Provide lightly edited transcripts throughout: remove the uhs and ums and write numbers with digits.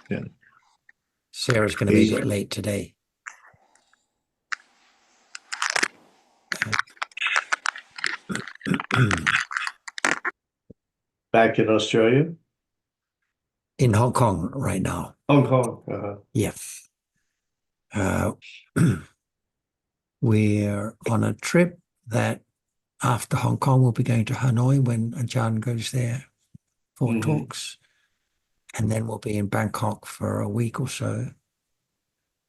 Yeah. Sarah's going to be a bit late today. Back in Australia? In Hong Kong right now. Hong Kong. Yes. We're on a trip that after Hong Kong, we'll be going to Hanoi when Ajahn goes there for talks. And then we'll be in Bangkok for a week or so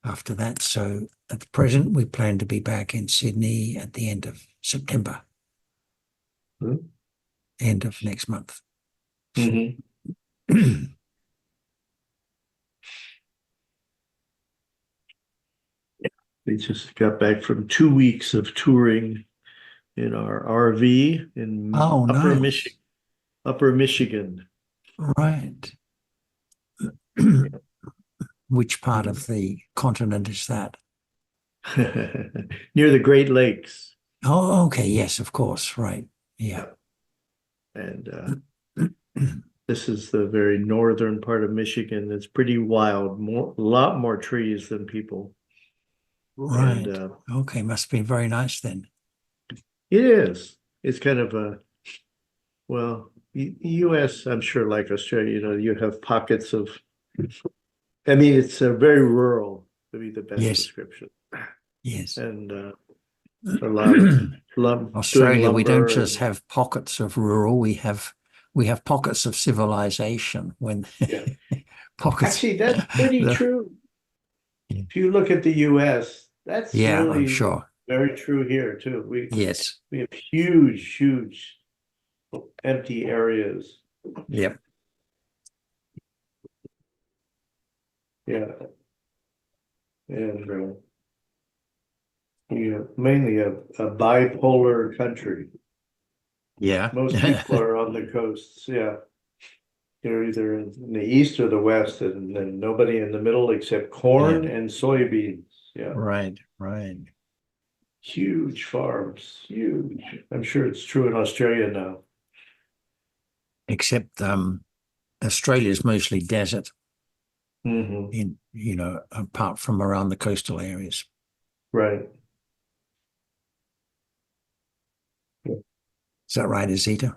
after that. So at the present, we plan to be back in Sydney at the end of September. End of next month. We just got back from 2 weeks of touring in our RV in Upper Michigan. Right. Which part of the continent is that? Near the Great Lakes. Oh, okay. Yes, of course. Right. Yeah. And this is the very northern part of Michigan. It's pretty wild. A lot more trees than people. Right. And, okay. Must be very nice then. It is. It's kind of U.S., I'm sure, like Australia, you have pockets of, it's very rural, to be the best description. Yes. And a lot of Australia, we don't just have pockets of rural, we have pockets of civilization when pockets. Actually, that's pretty true. If you look at the U.S., that's really I'm sure. Very true here too. We have huge empty areas. Yep. Yeah. And mainly a bipolar country. Yeah. Most people are on the coasts. Yeah. You're either in the east or the west, and then nobody in the middle except corn and soybeans. Yeah. Right. Huge farms, huge. I'm sure it's true in Australia now. Except Australia is mostly desert. In apart from around the coastal areas. Right. Is that right, Azita?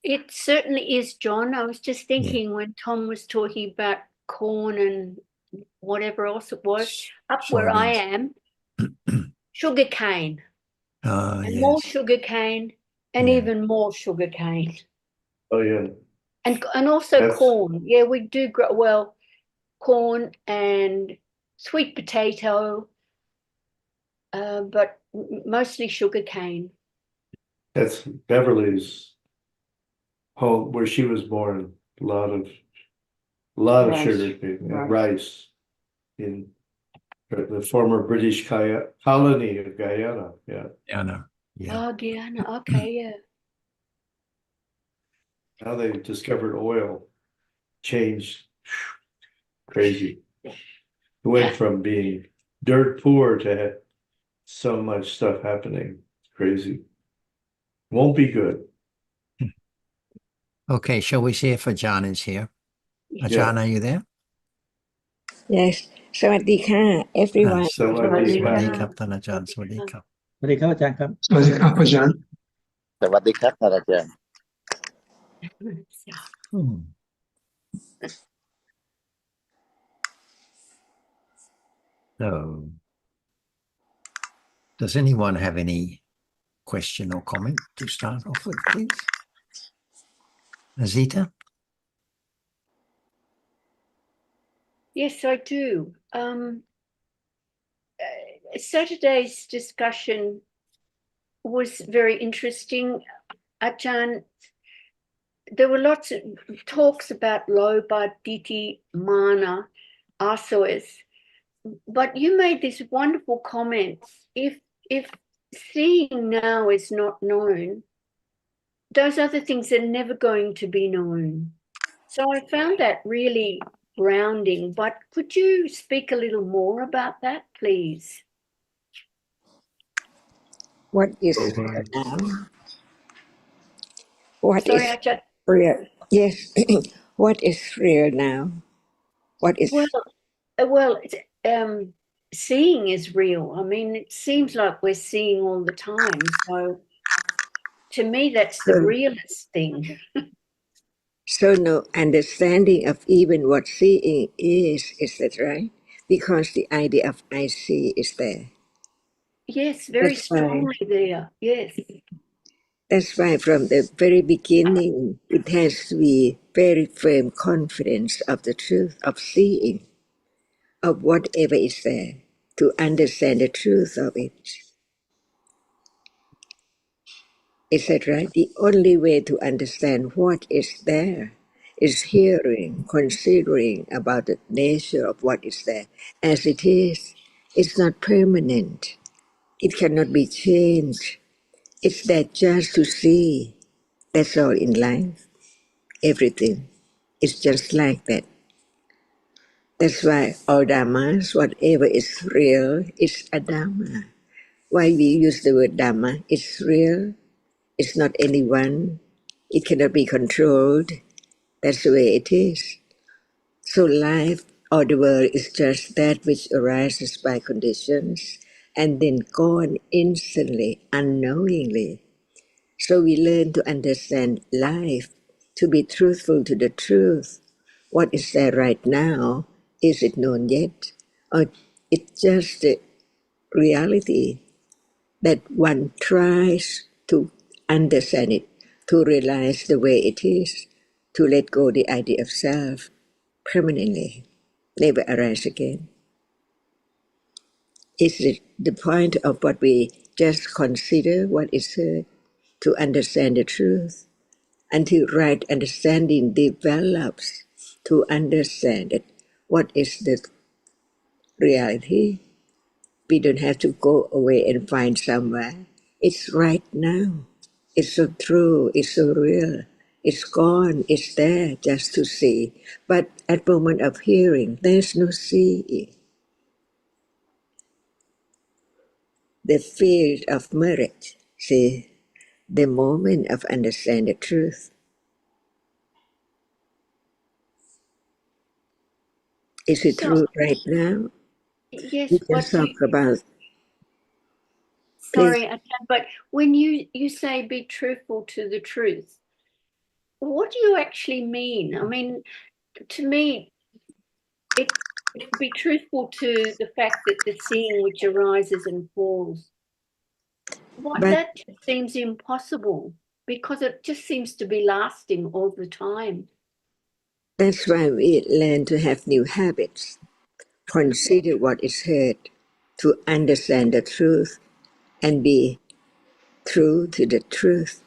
It certainly is, John. I was just thinking when Tom was talking about corn and whatever else it was, up where I am, sugar cane. And more sugar cane and even more sugar cane. Oh, yeah. And also corn. Yeah, we do grow, corn and sweet potato, but mostly sugar cane. That's Beverly's home where she was born. A lot of sugar cane and rice in the former British colony of Guyana. Yeah. Guyana. Yeah. Oh, Guyana. Okay, yeah. Now they've discovered oil. Changed. Crazy. It went from being dirt poor to so much stuff happening. Crazy. Won't be good. Okay, shall we see if Ajahn is here? Ajahn, are you there? Yes. สวัสดีค่ะ everyone. สวัสดีครับ ท่านอาจารย์ สวัสดีครับ สวัสดีครับอาจารย์ครับ สวัสดีครับอาจารย์ สวัสดีครับอาจารย์ So, does anyone have any question or comment to start off with, please? Azita? Yes, I do. Saturday's discussion was very interesting. Ajahn, there were lots of talks about loba, ditthi, mana, asavas, but you made this wonderful comment. If seeing now is not known, those other things are never going to be known. So I found that really grounding, but could you speak a little more about that, please? What is real now? What Sorry, is real? Yes. What is real now? What is Well, seeing is real. I mean, it seems like we're seeing all the time. So to me, that's the so, realest thing. so no understanding of even what seeing is that right? Because the idea of I see is there. Yes, very That's why strongly there. Yes. That's why from the very beginning, it has to be very firm confidence of the truth of seeing, of whatever is there, to understand the truth of it. Is that right? The only way to understand what is there is hearing, considering about the nature of what is there as it is. It's not permanent. It cannot be changed. It's there just to see. That's all in life. Everything. It's just like that. That's why all dhammas, whatever is real, is a dhamma. Why we use the word dhamma? It's real. It's not anyone. It cannot be controlled. That's the way it is. So life or the world is just that which arises by conditions and then gone instantly, unknowingly. So we learn to understand life, to be truthful to the truth. What is there right now? Is it known yet? Or it's just the reality that one tries to understand it, to realize the way it is, to let go the idea of self permanently, never arise again. Is it the point of what we just consider what is heard, to understand the truth, until right understanding develops to understand it. What is the reality? We don't have to go away and find somewhere. It's right now. It's so true. It's so real. It's gone. It's there just to see. But at moment of hearing, there's no seeing. The field of merit. See, the moment of understand the truth. Is it So, true right now? We yes, just what do talk you, about, please. sorry, but when you say be truthful to the truth, what do you actually mean? I mean, to me, it be truthful to the fact that the seeing which arises and falls. What But that just seems impossible because it just seems to be lasting all the time. that's why we learn to have new habits. Consider what is heard, to understand the truth and be true to the truth.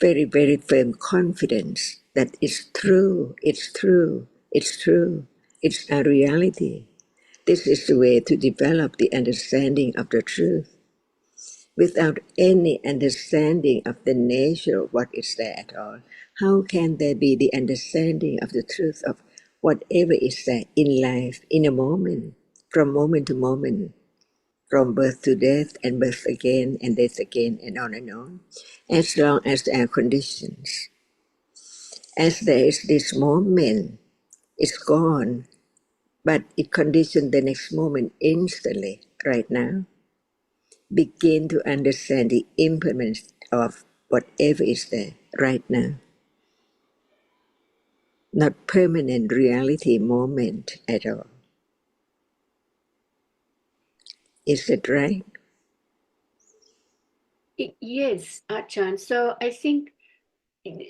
Very, very firm confidence that it's true, it's true, it's true, it's a reality. This is the way to develop the understanding of the truth. Without any understanding of the nature of what is there at all, how can there be the understanding of the truth of whatever is there in life in a moment, from moment to moment, from birth to death and birth again and death again and on and on, as long as there are conditions. As there is this moment, it's gone, but it conditioned the next moment instantly, right now. Begin to understand the impermanence of whatever is there right now. Not permanent reality moment at all. Is that right? Yes, Achan. So I think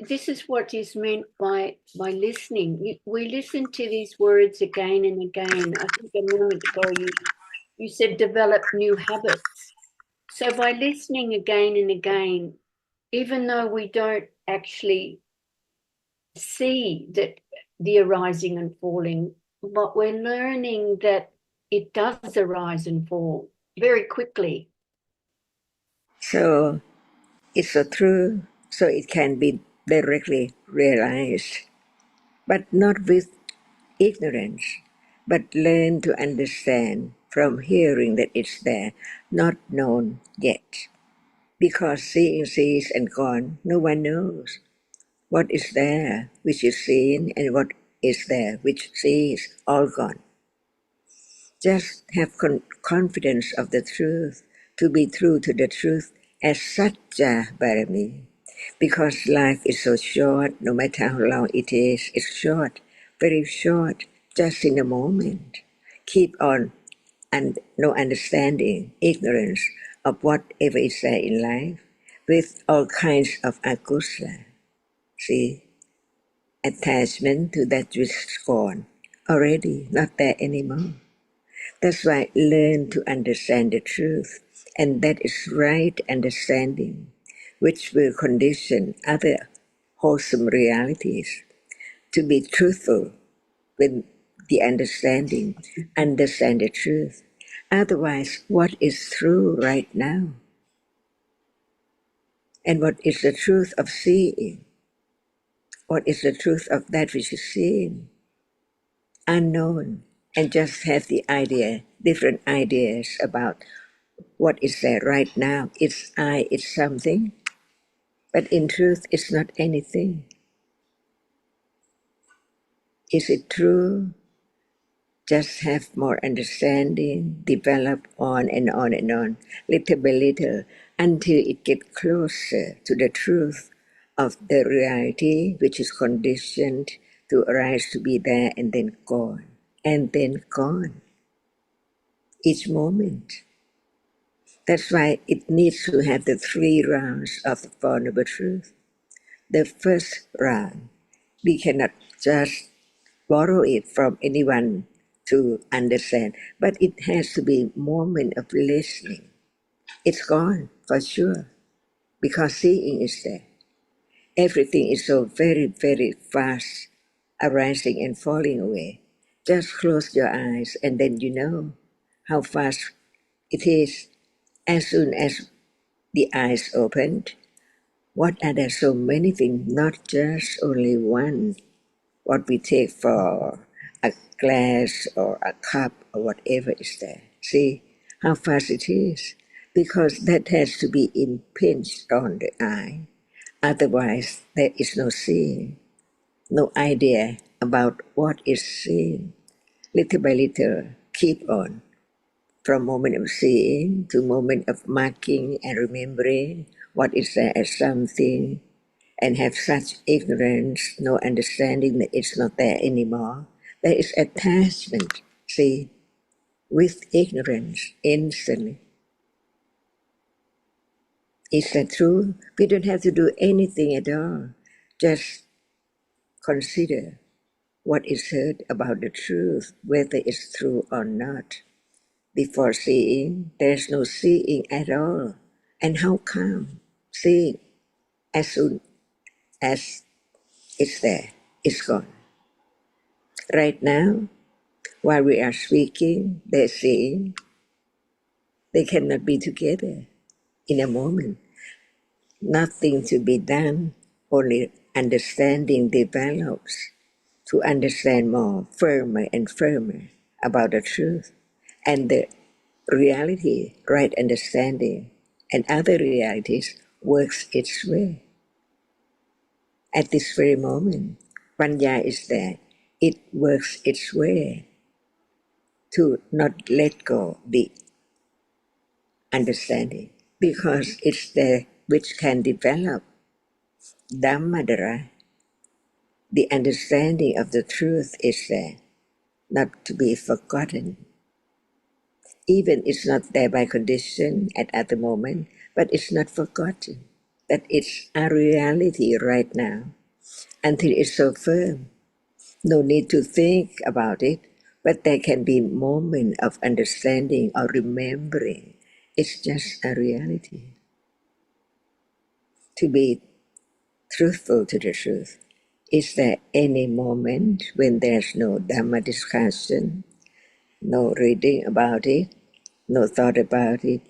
this is what is meant by listening. We listen to these words again and again. I think a moment ago you said develop new habits. So by listening again and again, even though we don't actually see that the arising and falling, but we're learning that it does arise and fall very quickly. So it's so true, so it can be directly realized, but not with ignorance, but learn to understand from hearing that it's there, not known yet. Because seeing sees and gone, no one knows what is there, which is seen, and what is there, which sees all gone. Just have confidence of the truth, to be true to the truth as Satya Barami. Because life is so short, no matter how long it is, it's short, very short, just in a moment. Keep on and no understanding, ignorance of whatever is there in life, with all kinds of akusla. See, attachment to that which is gone, already not there anymore. That's why learn to understand the truth, and that is right understanding, which will condition other wholesome realities to be truthful with the understand the truth. Otherwise, what is true right now? And what is the truth of seeing? What is the truth of that which is seen? Unknown. And just have the idea, different ideas about what is there right now. It's I, it's something, but in truth, it's not anything. Is it true? Just have more understanding, develop on and on and on, little by little, until it gets closer to the truth of the reality which is conditioned to arise, to be there, and then gone, and then gone, each moment. That's why it needs to have the 3 rounds of the Four Noble Truth. The first round, we cannot just borrow it from anyone to understand, but it has to be a moment of listening. It's gone for sure, because seeing is there. Everything is so very, very fast, arising and falling away. Just close your eyes and then you know how fast it is. As soon as the eyes opened, what are there so many things, not just only one, what we take for a glass or a cup or whatever is there. See how fast it is, because that has to be impinged on the eye. Otherwise, there is no seeing, no idea about what is seen. Little by little, keep on, from moment of seeing to moment of marking and remembering what is there as something, and have such ignorance, no understanding that it's not there anymore. There is attachment, see, with ignorance instantly. Is that true? We don't have to do anything at all. Just consider what is heard about the truth, whether it's true or not. Before seeing, there's no seeing at all. And how come? Seeing, as soon as it's there, it's gone. Right now, while we are speaking, they're seeing, they cannot be together in a moment. Nothing to be done, only understanding develops to understand more, firmer and firmer about the truth and the reality, right understanding, and other realities works its way. At this very moment, Panya is there. It works its way to not let go the understanding, because it's there which can develop Dhammadara. The understanding of the truth is there, not to be forgotten. Even it's not there by condition at the moment, but it's not forgotten. That it's a reality right now, until it's so firm. No need to think about it, but there can be moment of understanding or remembering. It's just a reality. To be truthful to the truth. Is there any moment when there's no Dhamma discussion, no reading about it, no thought about it?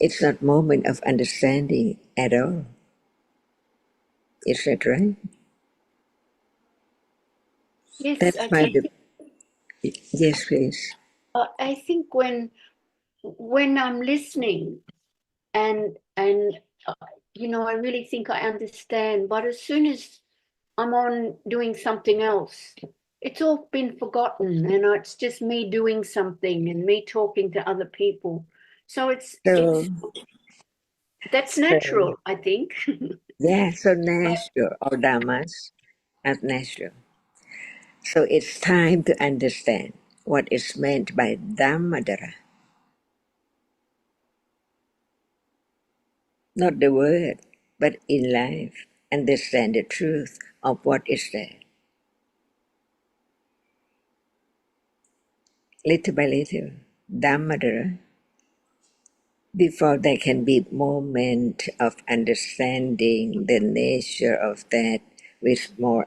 It's not moment of understanding at all. Is that right? Yes, That's why Ajahn. yes, please. I think when I'm listening and I really think I understand, but as soon as I'm on doing something else, it's all been forgotten, and it's just me doing something and me talking to other people. So So, that's so natural, I think. yeah, so natural, all dhammas are natural. So it's time to understand what is meant by Dhammadara. Not the word, but in life, understand the truth of what is there. Little by little, Dhammadara, before there can be moment of understanding the nature of that with more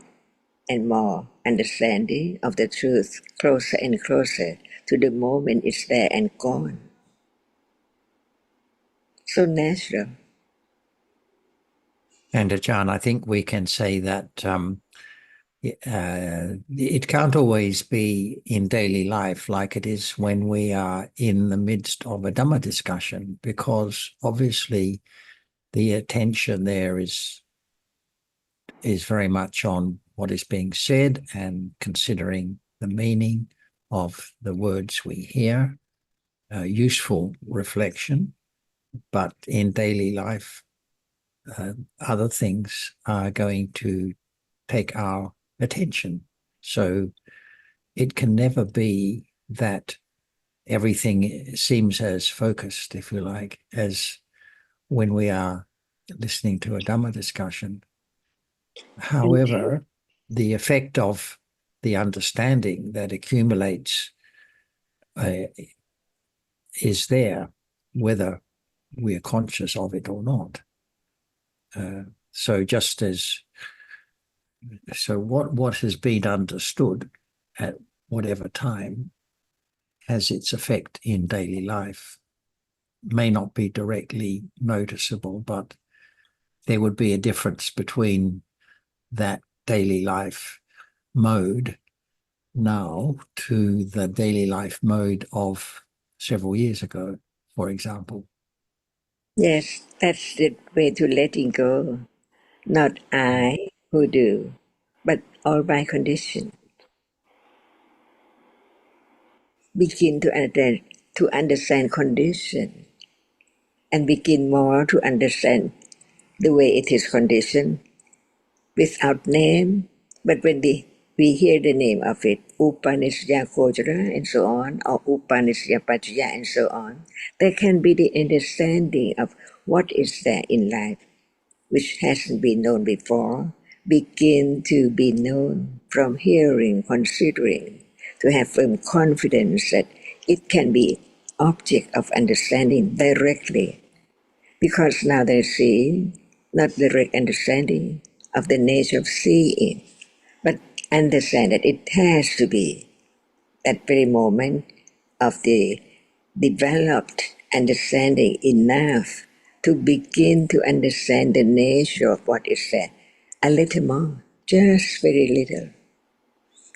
and more understanding of the truth, closer and closer to the moment it's there and gone. So natural. And Ajahn, I think we can say that it can't always be in daily life like it is when we are in the midst of a Dhamma discussion, because obviously the attention there is very much on what is being said and considering the meaning of the words we hear, useful reflection. But in daily life, other things are going to take our attention. So it can never be that everything seems as focused, if you like, as when we are listening to a Dhamma discussion. However, the effect of the understanding that accumulates is there, whether we're conscious of it or not. So what has been understood at whatever time has its effect in daily life. May not be directly noticeable, but there would be a difference between that daily life mode now to the daily life mode of several years ago, for example. Yes, that's the way to letting go. Not I who do, but all by condition. Begin to understand condition and begin more to understand the way it is conditioned without name. But when we hear the name of it, Upanisya Kojara and so on, or Upanisya Pachaya and so on, there can be the understanding of what is there in life which hasn't been known before, begin to be known from hearing, considering, to have firm confidence that it can be object of understanding directly. Because now they see not direct understanding of the nature of seeing, but understand that it has to be that very moment of the developed understanding enough to begin to understand the nature of what is there a little more, just very little,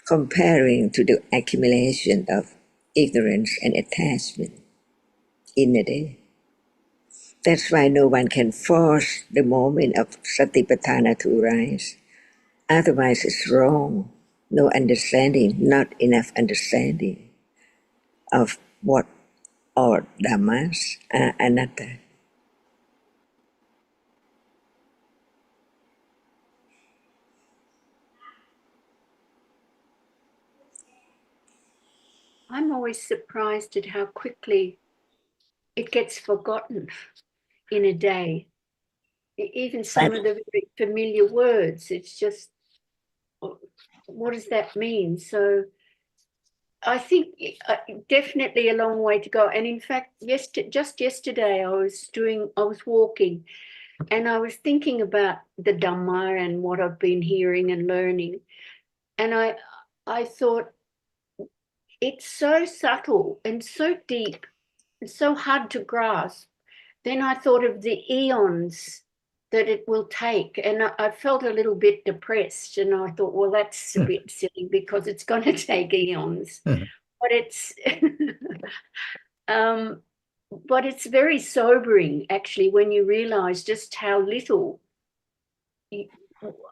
comparing to the accumulation of ignorance and attachment in a day. That's why no one can force the moment of Satipatthana to arise. Otherwise, it's wrong. No understanding, not enough understanding of what all dhammas are anatta. I'm always surprised at how quickly it gets forgotten in a day. Even some of the very familiar words, it's just, what does that mean? So I think definitely a long way to go. And in fact, just yesterday I was walking and I was thinking about the Dhamma and what I've been hearing and learning. And I thought, it's so subtle and so deep and so hard to grasp. Then I thought of the eons that it will take, and I felt a little bit depressed. And I thought, well, that's a bit silly because it's going to take eons. But it's but it's very sobering, actually, when you realize just how little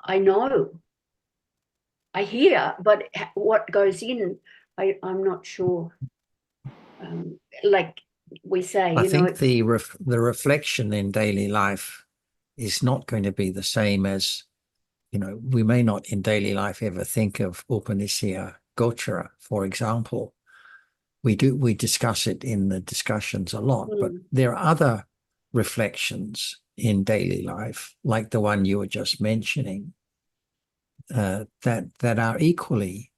I know. I hear, but what goes in, I'm not sure. Like we say, I you know, think the reflection in daily life is not going to be the same as, you know, we may not in daily life ever think of Upanishya Gochara, for example. We discuss it in the discussions a lot, but there are other reflections in daily life, like the one you were just mentioning, that are equally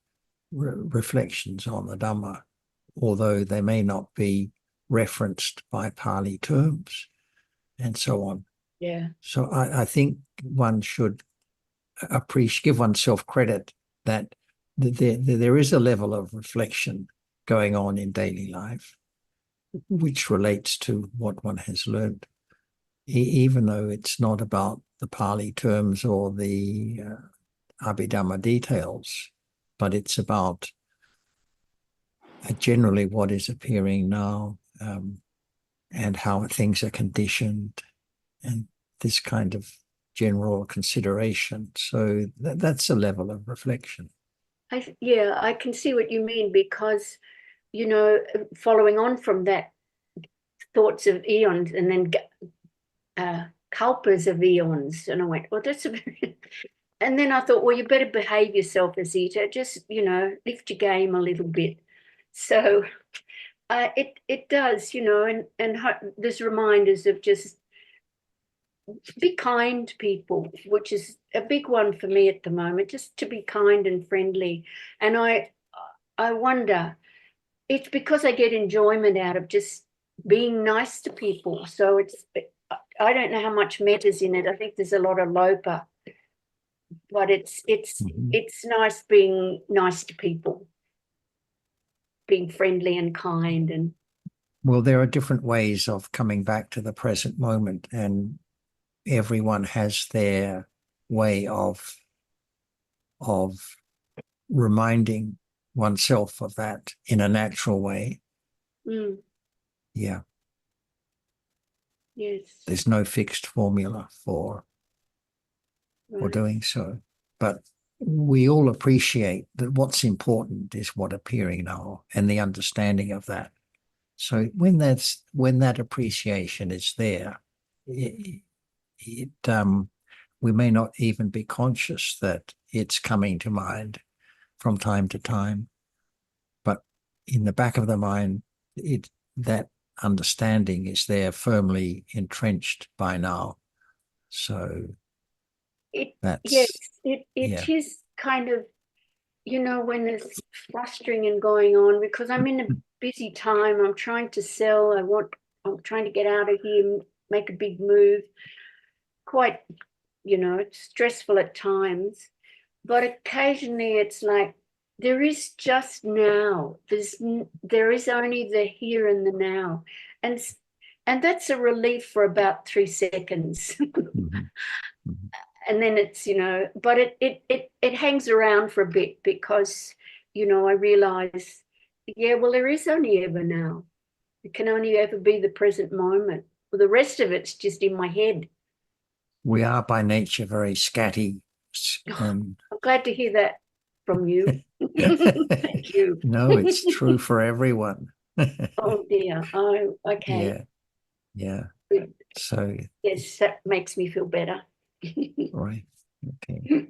reflections on the Dhamma, although they may not be referenced by Pali terms and so on. yeah. So I think one should give oneself credit that there is a level of reflection going on in daily life, which relates to what one has learned, even though it's not about the Pali terms or the Abhidhamma details, but it's about generally what is appearing now, and how things are conditioned, and this kind of general consideration. So that's a level of reflection. Yeah, I can see what you mean, because, you know, following on from that, thoughts of eons and then kalpas of eons. And I went, well, that's a very... And then I thought, well, you better behave yourself, Azita. Just, you know, lift your game a little bit. So it does, you know, and there's reminders of just be kind to people, which is a big one for me at the moment, just to be kind and friendly. And I wonder, it's because I get enjoyment out of just being nice to people. So I don't know how much meta's in it. I think there's a lot of lopa, but it's nice being nice to people, being friendly and kind. And well, there are different ways of coming back to the present moment, and everyone has their way of reminding oneself of that in a natural way. Yeah. Yes. There's no fixed formula for doing so. But we all appreciate that what's important is what appearing now and the understanding of that. So when that appreciation is there, we may not even be conscious that it's coming to mind from time to time, but in the back of the mind, that understanding is there, firmly entrenched by now. So yes, it is kind of, you know, when it's flustering and going on, because I'm in a busy time. I'm trying to sell. I'm trying to get out of here, make a big move. Quite, you know, it's stressful at times, but occasionally it's like, there is just now. There is only the here and the now. And that's a relief for about 3 seconds. And then it's, you know, but it hangs around for a bit, because, you know, I realize, yeah, well, there is only ever now. It can only ever be the present moment. Well, the rest of it's just in my head. We are by nature very scatty. I'm glad to hear that from you. Thank you. No, it's true for everyone. Oh dear. Oh, okay. Yeah. Good. So yes, that makes me feel better. right. Okay.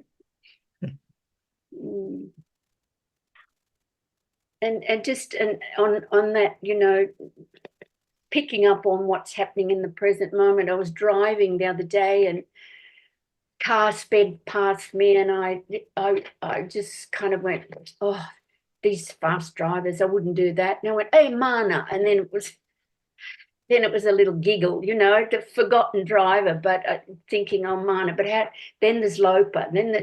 And just on that, you know, picking up on what's happening in the present moment. I was driving the other day and car sped past me, and I just kind of went, oh, these fast drivers, I wouldn't do that. And I went, hey, Mana. And then it was a little giggle, you know, the forgotten driver, but thinking, oh, Mana. But then there's Lopa. Then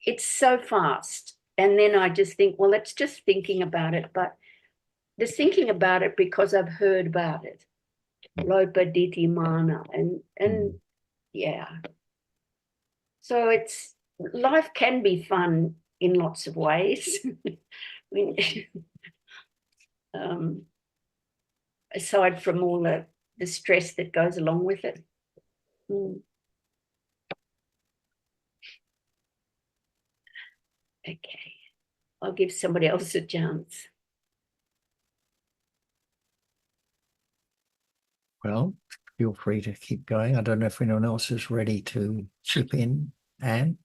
it's so fast. And then I just think, well, it's just thinking about it. But there's thinking about it because I've heard about it. Lopa Diti Mana. And yeah. So life can be fun in lots of ways. Aside from all the stress that goes along with it. Okay, I'll give somebody else a chance. Well, feel free to keep going. I don't know if anyone else is ready to chip in. Anne?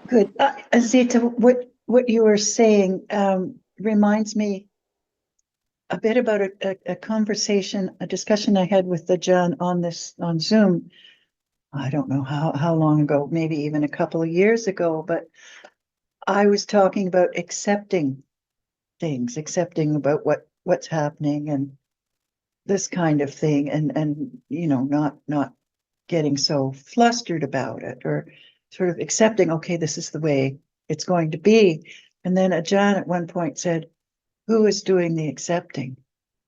Good. Azita, what you were saying reminds me a bit about a conversation, a discussion I had with the John on Zoom. I don't know how long ago, maybe even a couple of years ago, but I was talking about accepting things, accepting about what's happening and this kind of thing, and you know, not getting so flustered about it, or sort of accepting, okay, this is the way it's going to be. And then a John at one point said, who is doing the accepting?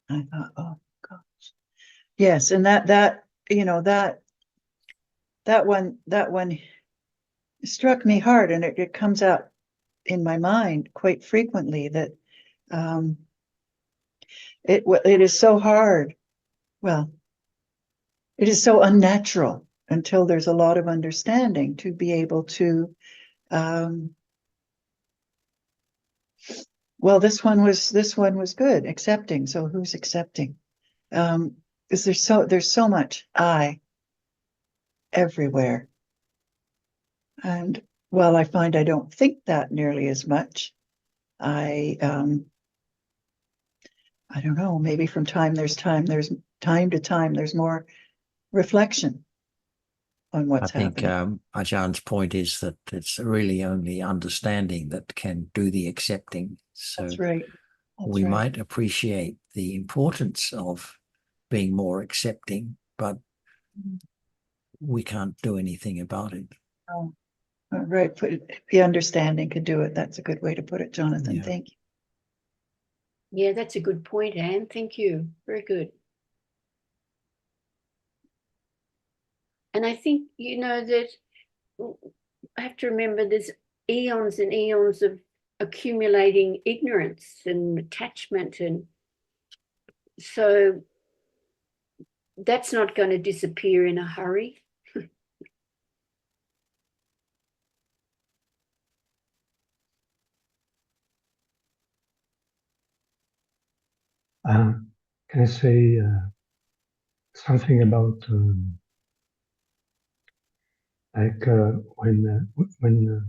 I thought, oh gosh. Yes, and that you know, that one struck me hard, and it comes out in my mind quite frequently that it is so hard. Well, it is so unnatural until there's a lot of understanding to be able to well, this one was good, accepting. So who's accepting? Is there's so much I everywhere. And well, I find I don't think that nearly as much. I don't know, maybe from time to time, there's more reflection on what's I think happening. Ajahn point is that it's really only understanding that can do the accepting. So That's right. That's we right. might appreciate the importance of being more accepting, but we can't do anything about it. Oh, right. The understanding could do it. That's a good way to put it, Jonathan. Yeah. Thank you. Yeah, that's a good point, Anne. Thank you. Very good. And I think, you know, that I have to remember there's eons and eons of accumulating ignorance and attachment. And so that's not going to disappear in a hurry. Can I say something about like when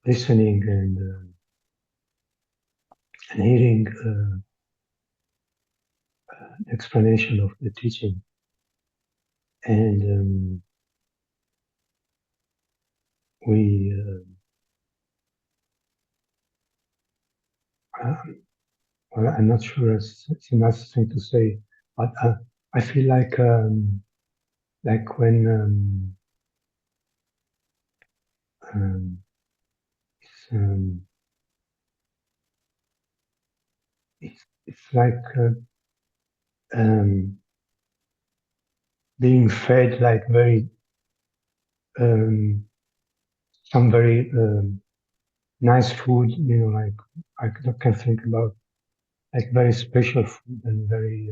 listening and hearing explanation of the teaching, and we well, I'm not sure it's a nice thing to say, but I feel like when it's, it's like being fed like very some very nice food, you know, like I can think about like very special food and very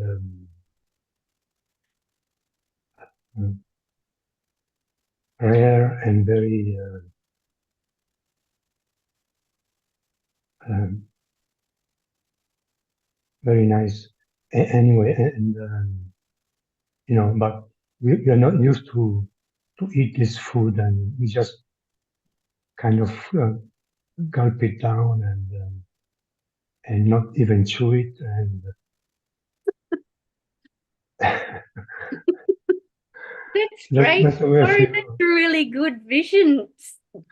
rare and very very nice. Anyway, and you know, but we are not used to eat this food, and we just kind of gulp it down and not even chew it, and That's great. that's the way I Sorry, feel. that's a really good vision,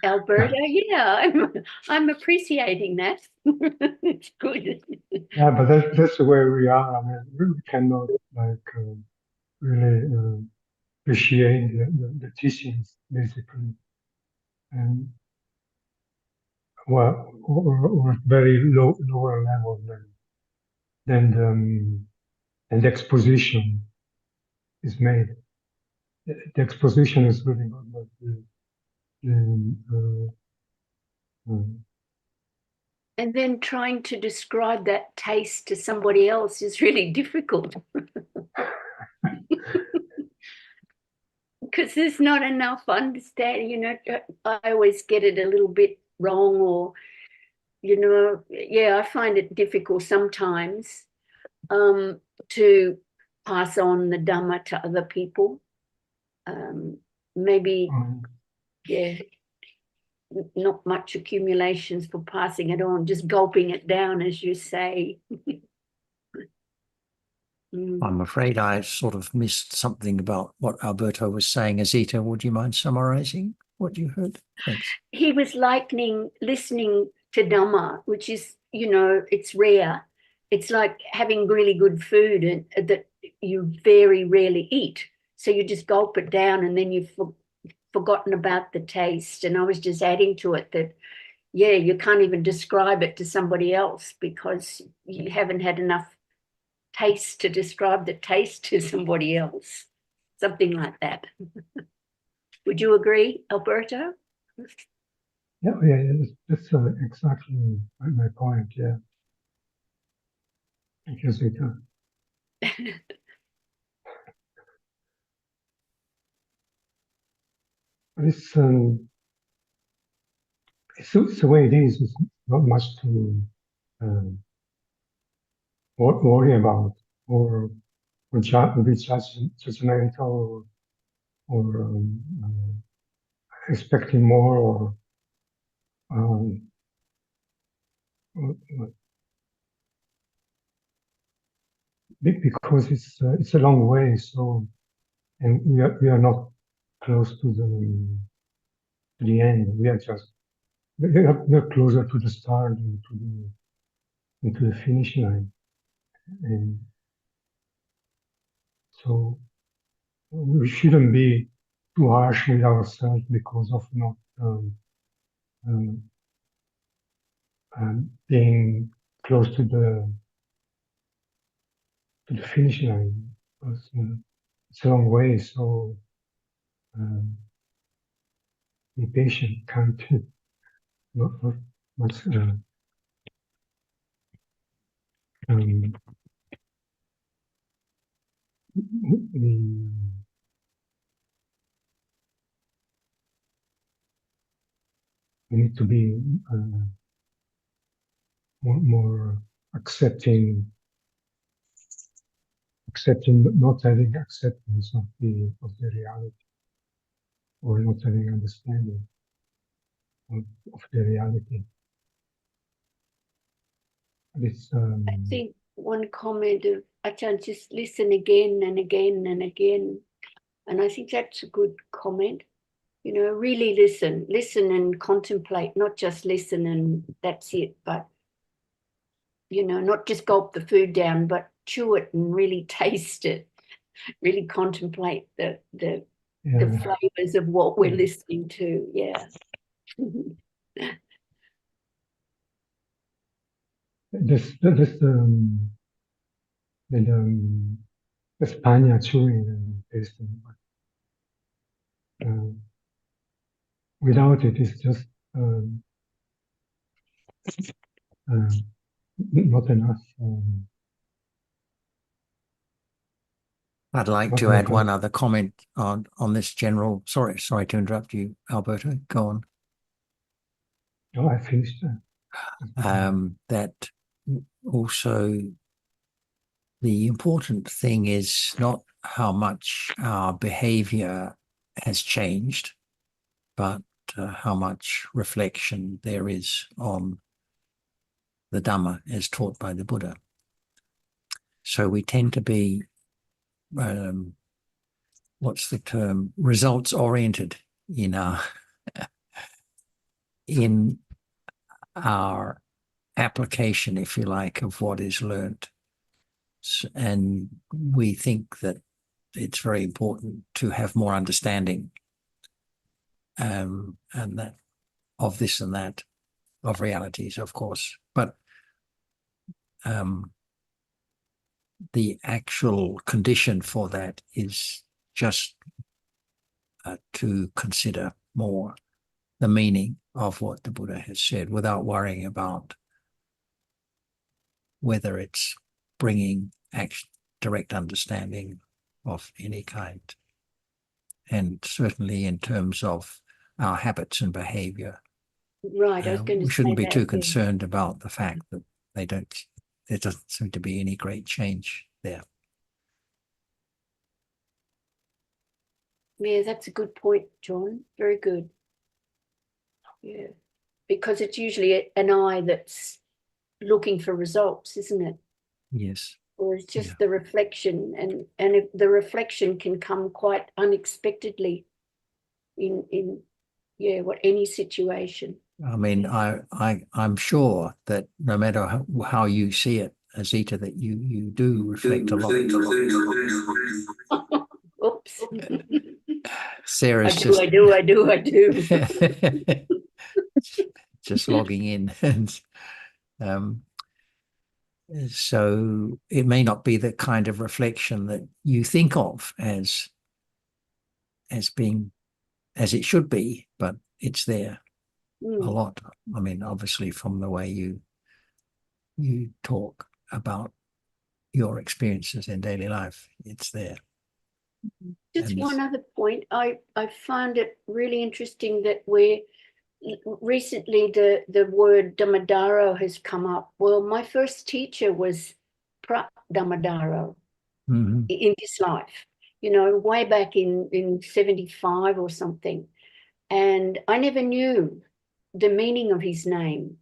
Alberta. Yeah, I'm appreciating that. It's good. Yeah, but that's the way we are. I mean, we cannot like really appreciate the teachings basically, and well, or very lower level than and the exposition is made. The exposition is really good, but the And then trying to describe that taste to somebody else is really difficult. because there's not enough understanding, you know. I always get it a little bit wrong, or, you know, yeah, I find it difficult sometimes to pass on the Dhamma to other people. Maybe, yeah, not much accumulations for passing it on, just gulping it down, as you say. I'm afraid I sort of missed something about what Alberto was saying. Azita, would you mind summarizing what you heard? Thanks. He was likening listening to Dhamma, which is, you know, it's rare. It's like having really good food and that you very rarely eat. So you just gulp it down and then you've forgotten about the taste. And I was just adding to it that, yeah, you can't even describe it to somebody else because you haven't had enough taste to describe the taste to somebody else. Something like that. Would you agree, Alberto? Yeah, that's exactly my point. Yeah. Thank you, Zita. It's the way it is. It's not much to worry about or be judgmental or expecting more or because it's a long way. So, and we are not close to the end. We are just we're closer to the start and into the finish line. And so we shouldn't be too harsh with ourselves because of not being close to the finish line. Because it's a long way, so be patient. Can't not much. We need to be more accepting, not having acceptance of the reality, or not having understanding of the reality. This I think one comment of Achan, just listen again and again and again. And I think that's a good comment. You know, really listen and contemplate, not just listen and that's it, but, you know, not just gulp the food down, but chew it and really taste it, really contemplate the flavors of what we're listening to. Yeah. this España chewing and tasting, but without it, it's just not enough. I'd like to add one other comment on this general. Sorry to interrupt you, Alberto. Go on. No, I finished. That also the important thing is not how much our behavior has changed, but how much reflection there is on the Dhamma as taught by the Buddha. So we tend to be, what's the term, results oriented in our application, if you like, of what is learnt. And we think that it's very important to have more understanding and that of this and that, of realities, of course. But the actual condition for that is just to consider more the meaning of what the Buddha has said without worrying about whether it's bringing direct understanding of any kind. and certainly in terms of our habits and behavior. Right, I was going to We shouldn't say be that, too yeah. concerned about the fact that there doesn't seem to be any great change there. Yeah, that's a good point, John. Very good. Yeah, because it's usually an eye that's looking for results, isn't it? Yes. Or it's just Yeah. the reflection, and if the reflection can come quite unexpectedly in any situation. I mean, I'm sure that no matter how you see it, Azita, that you do reflect a lot. Oops. Sarah's I do. just logging in, and so it may not be the kind of reflection that you think of as being as it should be, but it's there a lot. I mean, obviously, from the way you talk about your experiences in daily life, it's there. Just one other point. I find it really interesting that we're recently the word Dhammadaro has come up. Well, my first teacher was Dhammadaro in this life, way back in 75 or something. And I never knew the meaning of his name.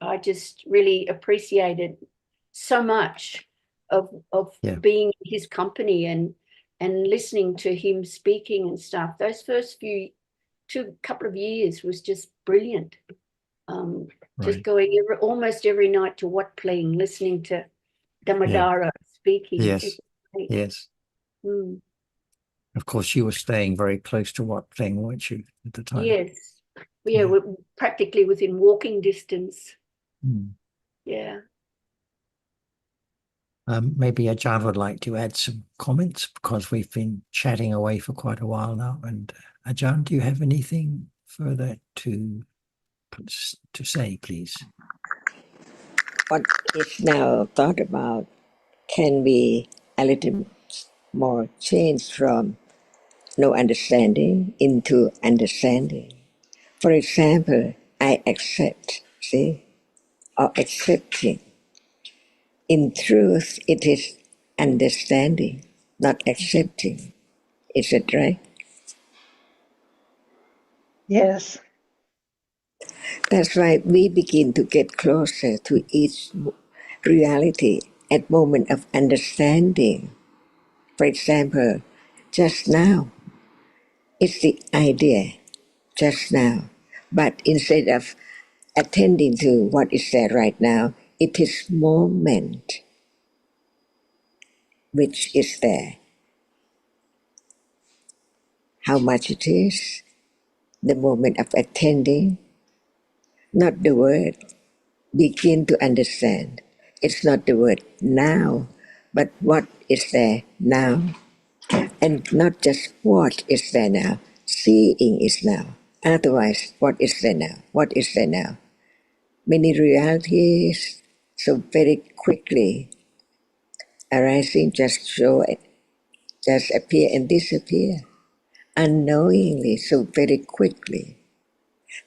I just really appreciated so much of being in his company and listening to him speaking and stuff. Those first couple of years was just brilliant. Just going almost every night to Wat Pling, listening to Dhammadaro speaking. Yes, yes. Of course, you were staying very close to Wat Pling, weren't you, at the time? Yes. Yeah, we're practically within walking distance. Yeah. Maybe Ajahn would like to add some comments, because we've been chatting away for quite a while now. And Ajahn, do you have anything further to say, please? What is now thought about can be a little more changed from no understanding into understanding. For example, I accept, or accepting. In truth, it is understanding, not accepting. Is it right? Yes. That's why we begin to get closer to each reality at moment of understanding. For example, just now, it's the idea, just now. But instead of attending to what is there right now, it is moment which is there. How much it is, the moment of attending, not the word. Begin to understand. It's not the word now, but what is there now. And not just what is there now. Seeing is now. Otherwise, what is there now? What is there now? Many realities so very quickly arising, just show it, just appear and disappear. Unknowingly, so very quickly.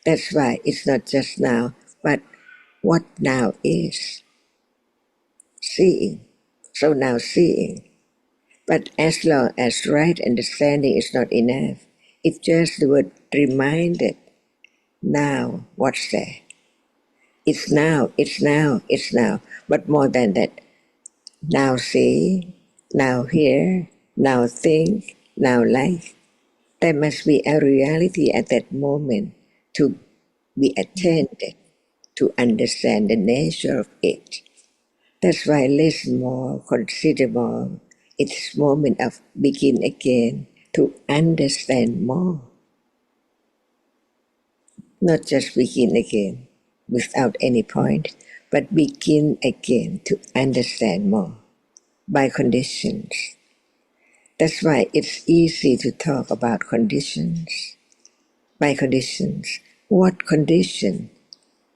That's why it's not just now, but what now is. Seeing. So now seeing. But as long as right understanding is not enough, it's just the word reminded. Now, what's there? It's now, it's now, it's now. But more than that, now see, now hear, now think, now life. There must be a reality at that moment to be attended, to understand the nature of it. That's why listen more, consider more. It's moment of begin again to understand more. Not just begin again without any point, but begin again to understand more by conditions. That's why it's easy to talk about conditions. By conditions. What condition?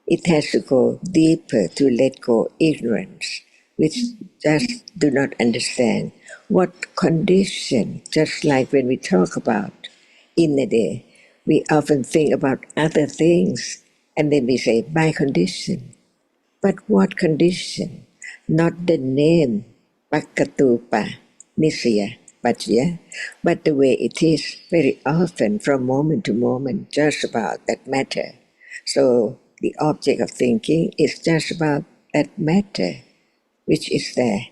It has to go deeper to let go ignorance, which just do not understand what condition, just like when we talk about in the day, we often think about other things and then we say by condition. But what condition? Not the name Pakatupa Nisya Pachya, but the way it is very often from moment to moment, just about that matter. So the object of thinking is just about that matter which is there,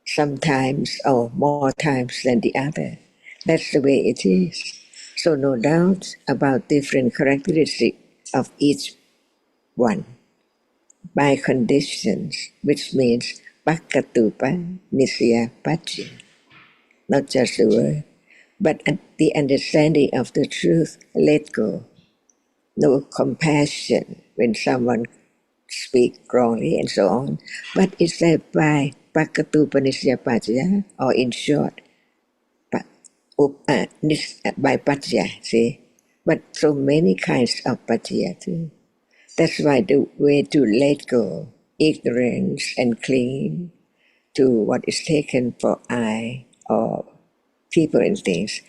sometimes or more times than the other. That's the way it is. So no doubt about different characteristics of each one by conditions, which means pakatupa nisya pachi, not just the word, but the understanding of the truth, let go. No compassion when someone speak wrongly and so on, but it's that by pakatupa nisya pachi, or in short, by pacha, see? But so many kinds of pacha too. That's why the way to let go ignorance and clinging to what is taken for I or people and things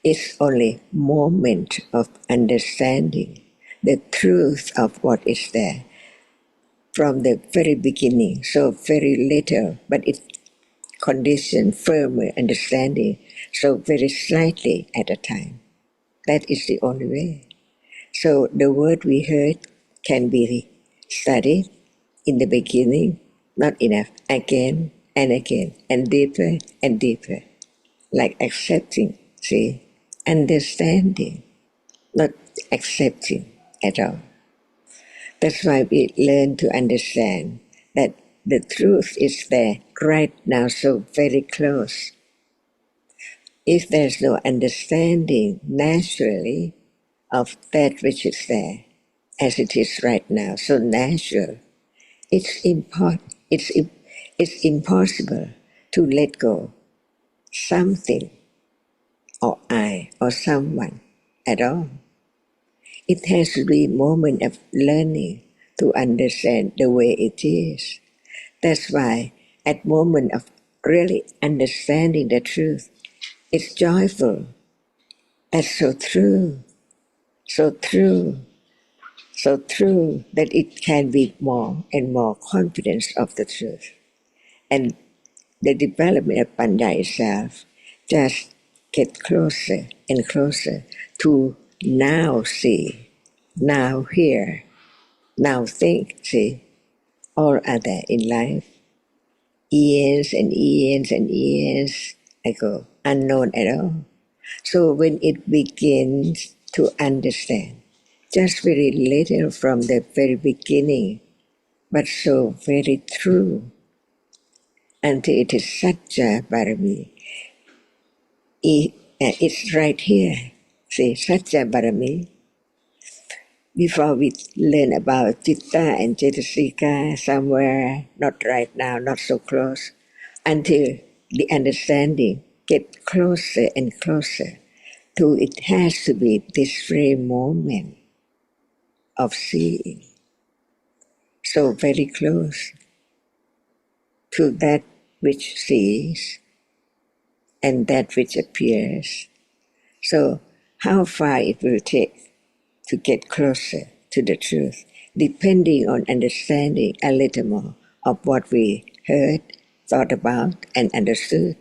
is only moment of understanding the truth of what is there from the very beginning. So very little, but it condition firmer understanding. So very slightly at a time. That is the only way. So the word we heard can be studied in the beginning, not enough, again and again, and deeper, like accepting, see, understanding, not accepting at all. That's why we learn to understand that the truth is there right now, so very close. If there's no understanding naturally of that which is there, as it is right now, so natural, it's impossible to let go something or I or someone at all. It has to be a moment of learning to understand the way it is. That's why at moment of really understanding the truth, it's joyful. That's so true, so true, so true that it can be more and more confidence of the truth. And the development of Panya itself just get closer and closer to now see, now hear, now think, see, all are there in life. Years and years and years ago, unknown at all. So when it begins to understand, just very little from the very beginning, but so very true, until it is Satya Barami. It's right here. See, Satya Barami. Before we learn about Chitta and Cetasika somewhere, not right now, not so close, until the understanding get closer and closer to it has to be this very moment of seeing. So very close to that which sees and that which appears. So how far it will take to get closer to the truth, depending on understanding a little more of what we heard, thought about, and understood,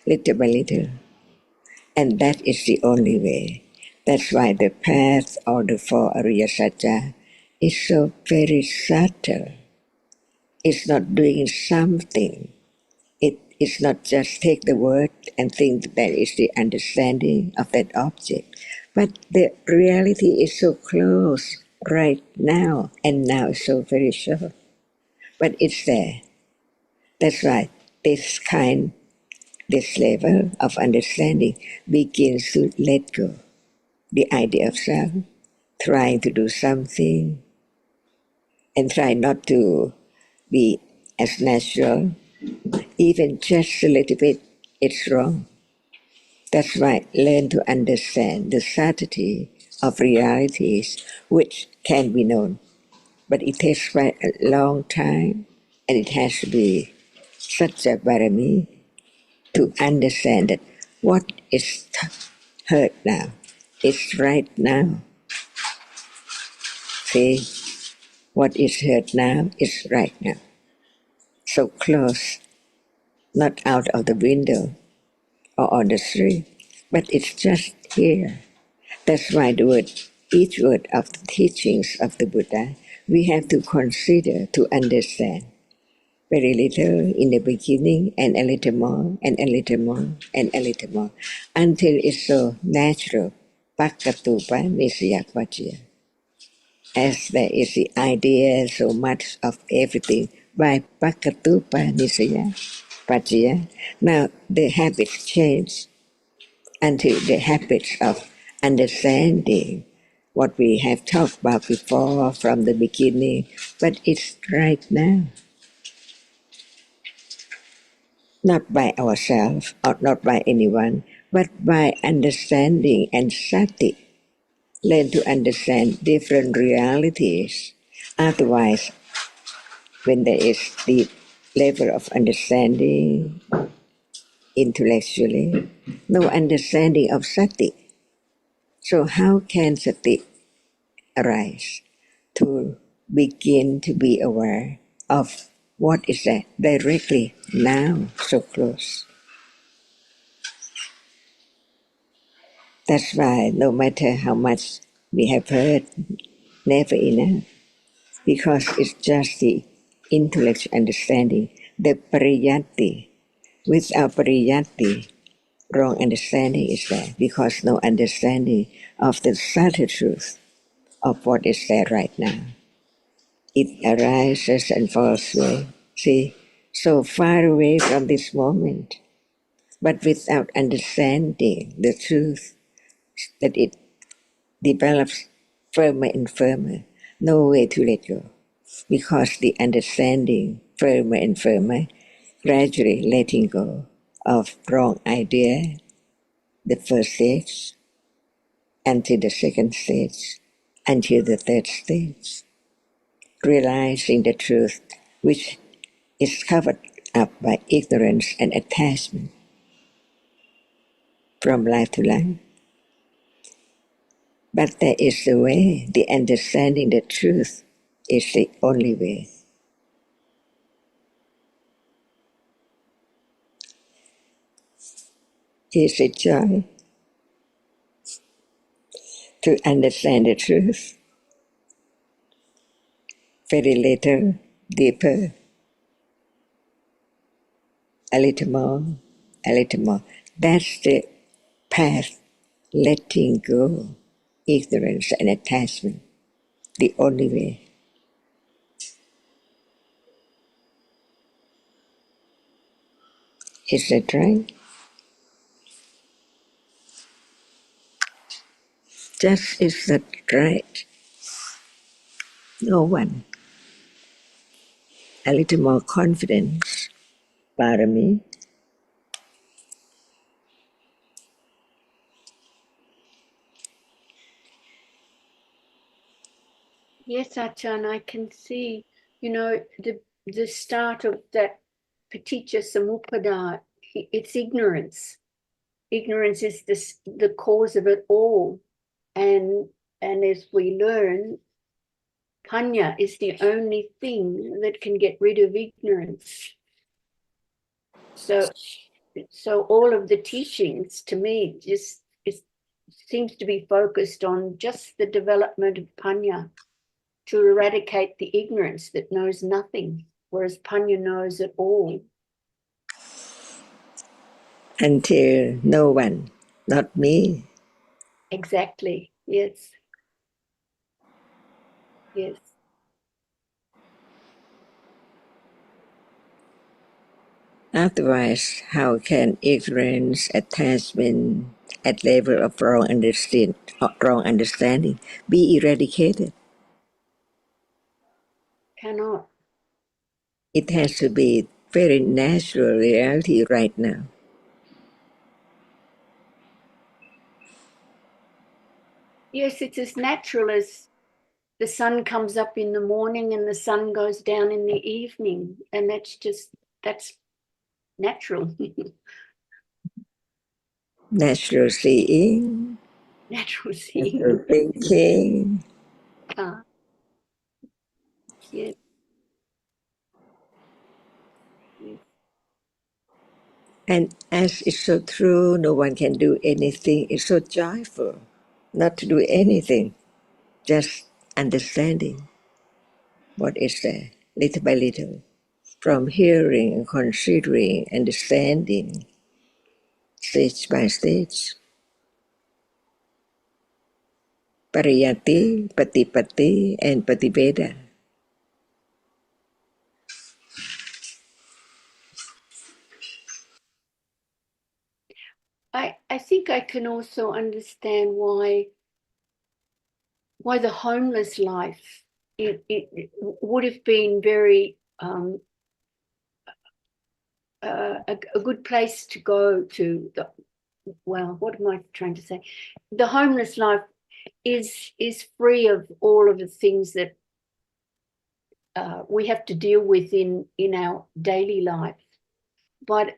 little by little. And that is the only way. That's why the path or the four Ariya Satya is so very subtle. It's not doing something. It is not just take the word and think that is the understanding of that object. But the reality is so close right now, and now is so very short. But it's there. That's right. This level of understanding begins to let go the idea of self, trying to do something, and try not to be as natural, even just a little bit, it's wrong. That's why learn to understand the subtlety of realities which can be known. But it takes quite a long time, and it has to be Satya Barami, to understand that what is heard now is right now. See, what is heard now is right now. So close, not out of the window or on the street, but it's just here. That's why each word of the teachings of the Buddha, we have to consider to understand. Very little in the beginning, and a little more, and a little more, and a little more, until it's so natural. Pakatupa nisiyakvachya. As there is the idea so much of everything by Pakatupa nisiyakvachya. Now the habits change until the habits of understanding what we have talked about before from the beginning, but it's right now. Not by ourselves or not by anyone, but by understanding and sati. Learn to understand different realities. Otherwise, when there is the level of understanding intellectually, no understanding of sati. So how can sati arise? To begin to be aware of what is that directly now, so close. That's why no matter how much we have heard, never enough, because it's just the intellectual understanding, the pariyatti. Without pariyatti, wrong understanding is there, because no understanding of the subtle truth of what is there right now. It arises and falls away. See, so far away from this moment, but without understanding the truth that it develops firmer and firmer, no way to let go, because the understanding firmer and firmer, gradually letting go of wrong idea, the first stage, until the second stage, until the third stage, realizing the truth which is covered up by ignorance and attachment from life to life. But there is a way, the understanding the truth is the only way. Is it joy to understand the truth? Very little, deeper, a little more, a little more. That's the path, letting go, ignorance and attachment, the only way. Is that right? Just is that right? No one. A little more confidence, Parami. Yes, Achan, I can see, the start of that paticca samuppada, it's ignorance. Ignorance is the cause of it all. And as we learn, panya is the only thing that can get rid of ignorance. So all of the teachings to me just seems to be focused on just the development of panya, to eradicate the ignorance that knows nothing, whereas panya knows it all. Until no one, not me. Exactly. Yes. Yes. Otherwise, how can ignorance, attachment, at level of wrong understanding be eradicated? Cannot. It has to be very natural reality right now. Yes, it's as natural as the sun comes up in the morning and the sun goes down in the evening. And that's natural. Natural seeing, Natural seeing. natural thinking. Yeah. Yes. And as it's so true, no one can do anything. It's so joyful not to do anything, just understanding what is there, little by little, from hearing and considering, understanding, stage by stage. Pariyati, Patipati, and Patibeda. I think I can also understand why the homeless life it would have been very a good place to go to. Well, what am I trying to say? The homeless life is free of all of the things that we have to deal with in our daily life. But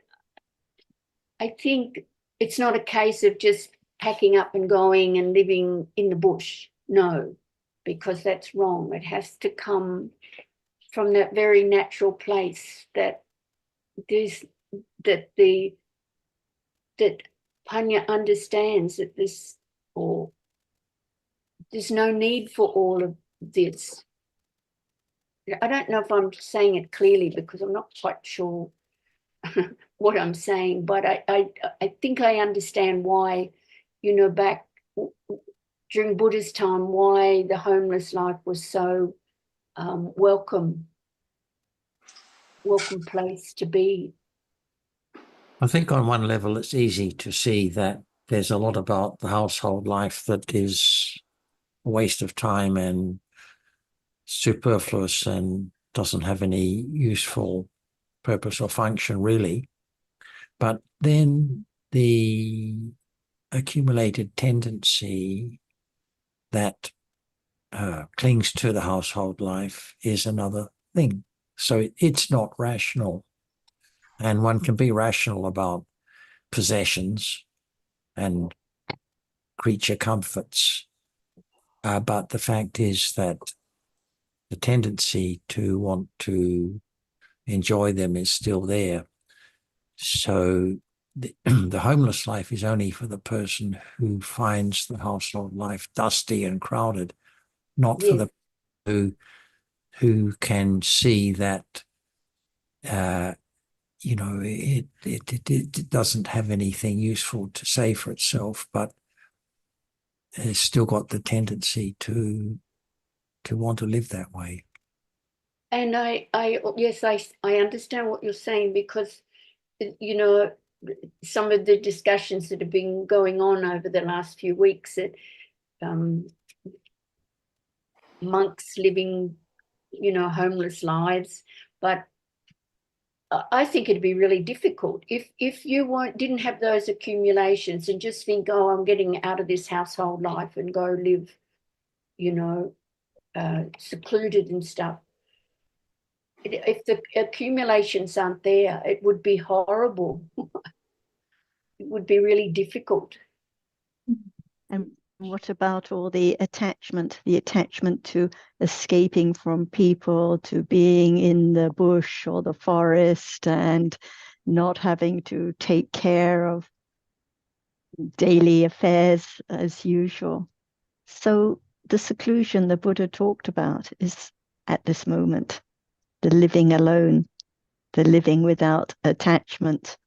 I think it's not a case of just packing up and going and living in the bush. No, because that's wrong. It has to come from that very natural place that there's that Panya understands that there's no need for all of this. I don't know if I'm saying it clearly because I'm not quite sure what I'm saying, but I think I understand why, back during Buddha's time, why the homeless life was so welcome place to be. I think on one level it's easy to see that there's a lot about the household life that is a waste of time and superfluous and doesn't have any useful purpose or function really. But then the accumulated tendency that clings to the household life is another thing. So it's not rational. And one can be rational about possessions and creature comforts. But the fact is that the tendency to want to enjoy them is still there. So the homeless life is only for the person who finds the household life dusty and crowded, not for the who can see that it doesn't have anything useful to say for itself, but it's still got the tendency to want to live that way. And I understand what you're saying because, some of the discussions that have been going on over the last few weeks that monks living, homeless lives, but I think it'd be really difficult if you didn't have those accumulations and just think, oh, I'm getting out of this household life and go live, secluded and stuff. If the accumulations aren't there, it would be horrible. It would be really difficult. And what about all the attachment to escaping from people, to being in the bush or the forest and not having to take care of daily affairs as usual? So the seclusion the Buddha talked about is at this moment, the living alone, the living without attachment,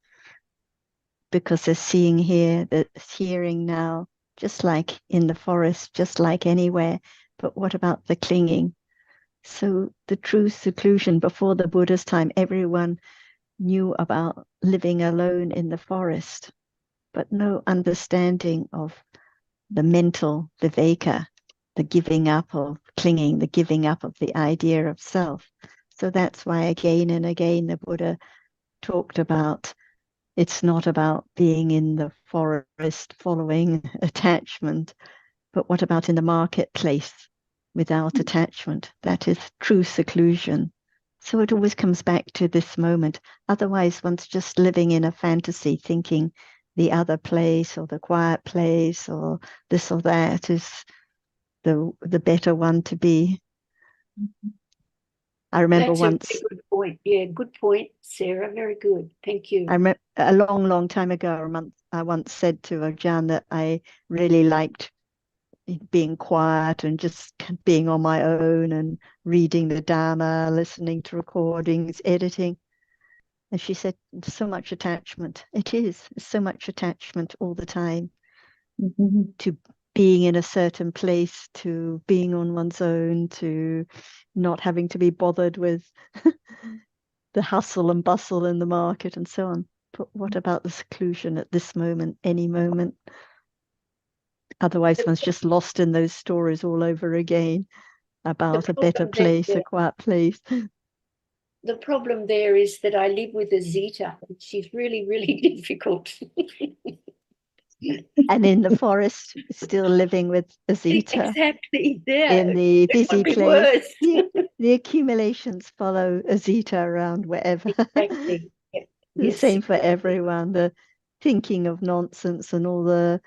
because there's seeing here, there's hearing now, just like in the forest, just like anywhere. But what about the clinging? So the true seclusion before the Buddha's time, everyone knew about living alone in the forest, but no understanding of the mental viveka, the giving up of clinging, the giving up of the idea of self. So that's why again and again the Buddha talked about it's not about being in the forest following attachment, but what about in the marketplace without attachment? That is true seclusion. So it always comes back to this moment. Otherwise, one's just living in a fantasy, thinking the other place or the quiet place or this or that is the better one to be. I remember That's once. a very good point. Yeah, good point, Sarah. Very good. Thank you. I remember a long time ago, I once said to Ajahn that I really liked being quiet and just being on my own and reading the Dhamma, listening to recordings, editing. And she said, so much attachment. It is so much attachment all the time to being in a certain place, to being on one's own, to not having to be bothered with the hustle and bustle in the market and so on. But what about the seclusion at this moment, any moment? Otherwise, one's just lost in those stories all over again about a better place, a quiet place. The problem there is that I live with a Zeta. She's really, really difficult. And in the forest, still living with a Zeta. Exactly. Yeah. In the It busy would be place. worse. The accumulations follow a Zeta around wherever. Exactly. Yep. The Yes, same for exactly. everyone. The thinking of nonsense and all the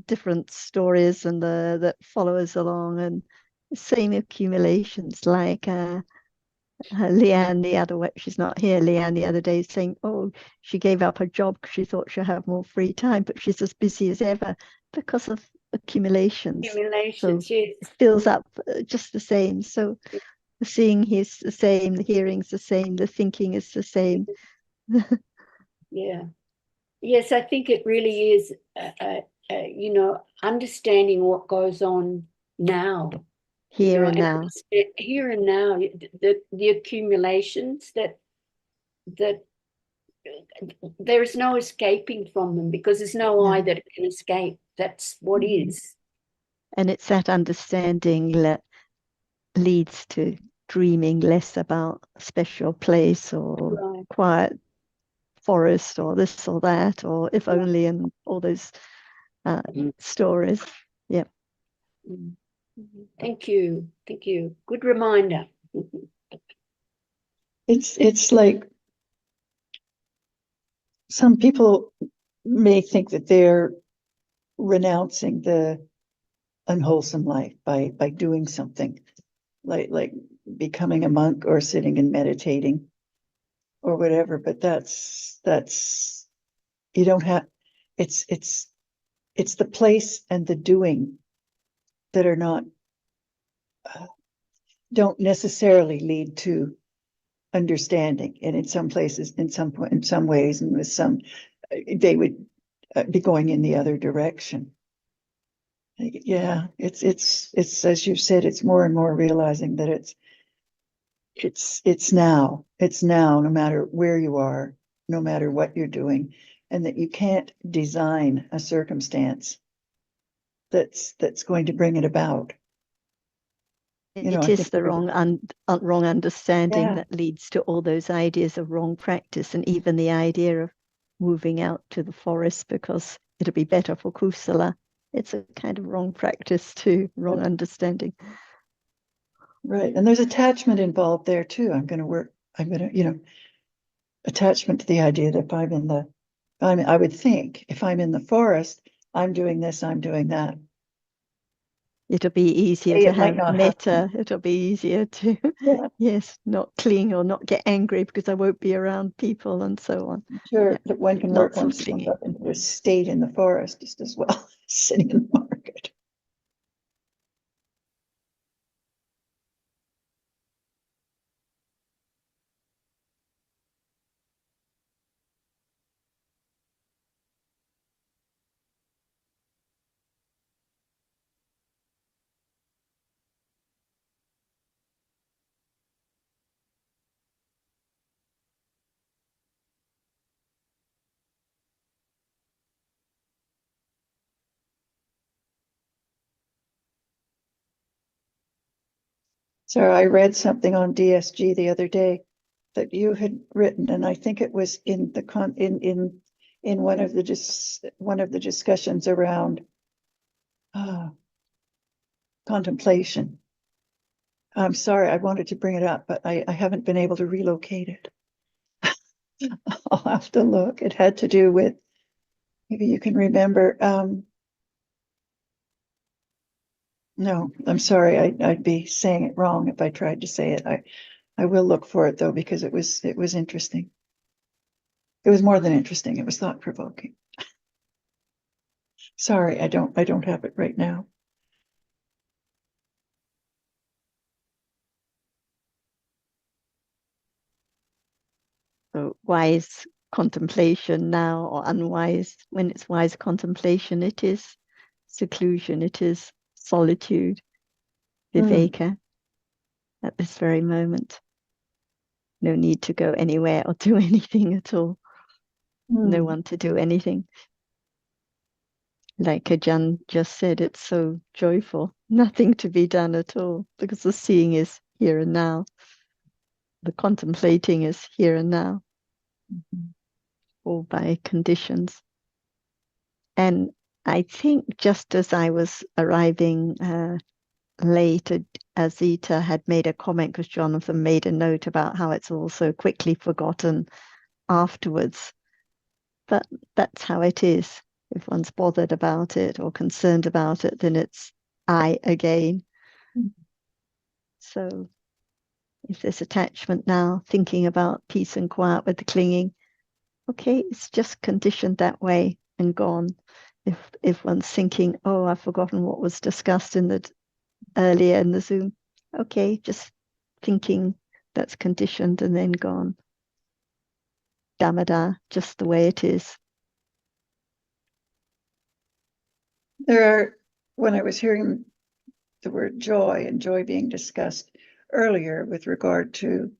different stories and the that follow us along, and the same accumulations like Leanne the other way, she's not here. Leanne the other day saying, oh, she gave up her job because she thought she'll have more free time, but she's as busy as ever because of accumulations. Accumulations, So yes. it fills up just the same. So the seeing is the same, the hearing's the same, the thinking is the same. Yeah. Yes, I think it really is, understanding what goes on now. Here and now. Here and now, the accumulations that there is no escaping from them because there's no eye that can escape. That's what is. And it's that understanding that leads to dreaming less about a special place or quiet forest or this or that, or if only, and all those stories. Yeah. Thank you. Thank you. Good reminder. It's like some people may think that they're renouncing the unwholesome life by doing something like becoming a monk or sitting and meditating or whatever, but that's you don't have it's the place and the doing that are not don't necessarily lead to understanding, and in some places, in some ways, and with some they would be going in the other direction. Yeah, it's as you said, it's more and more realizing that it's now no matter where you are, no matter what you're doing, and that you can't design a circumstance that's going to bring it about. It is the wrong understanding that leads to all those ideas of wrong practice, and even the idea of moving out to the forest because it'll be better for kusala. It's a kind of wrong practice too, wrong understanding. Right, and there's attachment involved there too. I'm going to, attachment to the idea that if I would think if I'm in the forest, I'm doing this, I'm doing that. It'll be easier to have metta. It'll be easier to, yes, not cling or not get angry because I won't be around people and so on. Sure, that one can work oneself up into a state in the forest just as well as sitting in the market. So I read something on DSG the other day that you had written, and I think it was in the in one of the discussions around contemplation, I'm sorry, I wanted to bring it up, but I haven't been able to relocate it. I'll have to look. It had to do with, maybe you can remember. No, I'm sorry. I'd be saying it wrong if I tried to say it. I will look for it though, because it was interesting. It was more than interesting. It was thought provoking. Sorry, I don't have it right now. So wise contemplation now, or unwise, when it's wise contemplation, it is seclusion, it is solitude, viveka, at this very moment. No need to go anywhere or do anything at all. No one to do anything. Like Ajahn just said, it's so joyful. Nothing to be done at all, because the seeing is here and now. The contemplating is here and now, all by conditions. And I think just as I was arriving late, Azita had made a comment, because Jonathan made a note about how it's all so quickly forgotten afterwards. But that's how it is. If one's bothered about it or concerned about it, then it's I again. So if there's attachment now, thinking about peace and quiet with the clinging, okay, it's just conditioned that way and gone. If one's thinking, oh, I've forgotten what was discussed in the earlier in the Zoom, okay, just thinking that's conditioned and then gone. Dhamma, just the way it is. There are, when I was hearing the word joy and joy being discussed earlier with regard to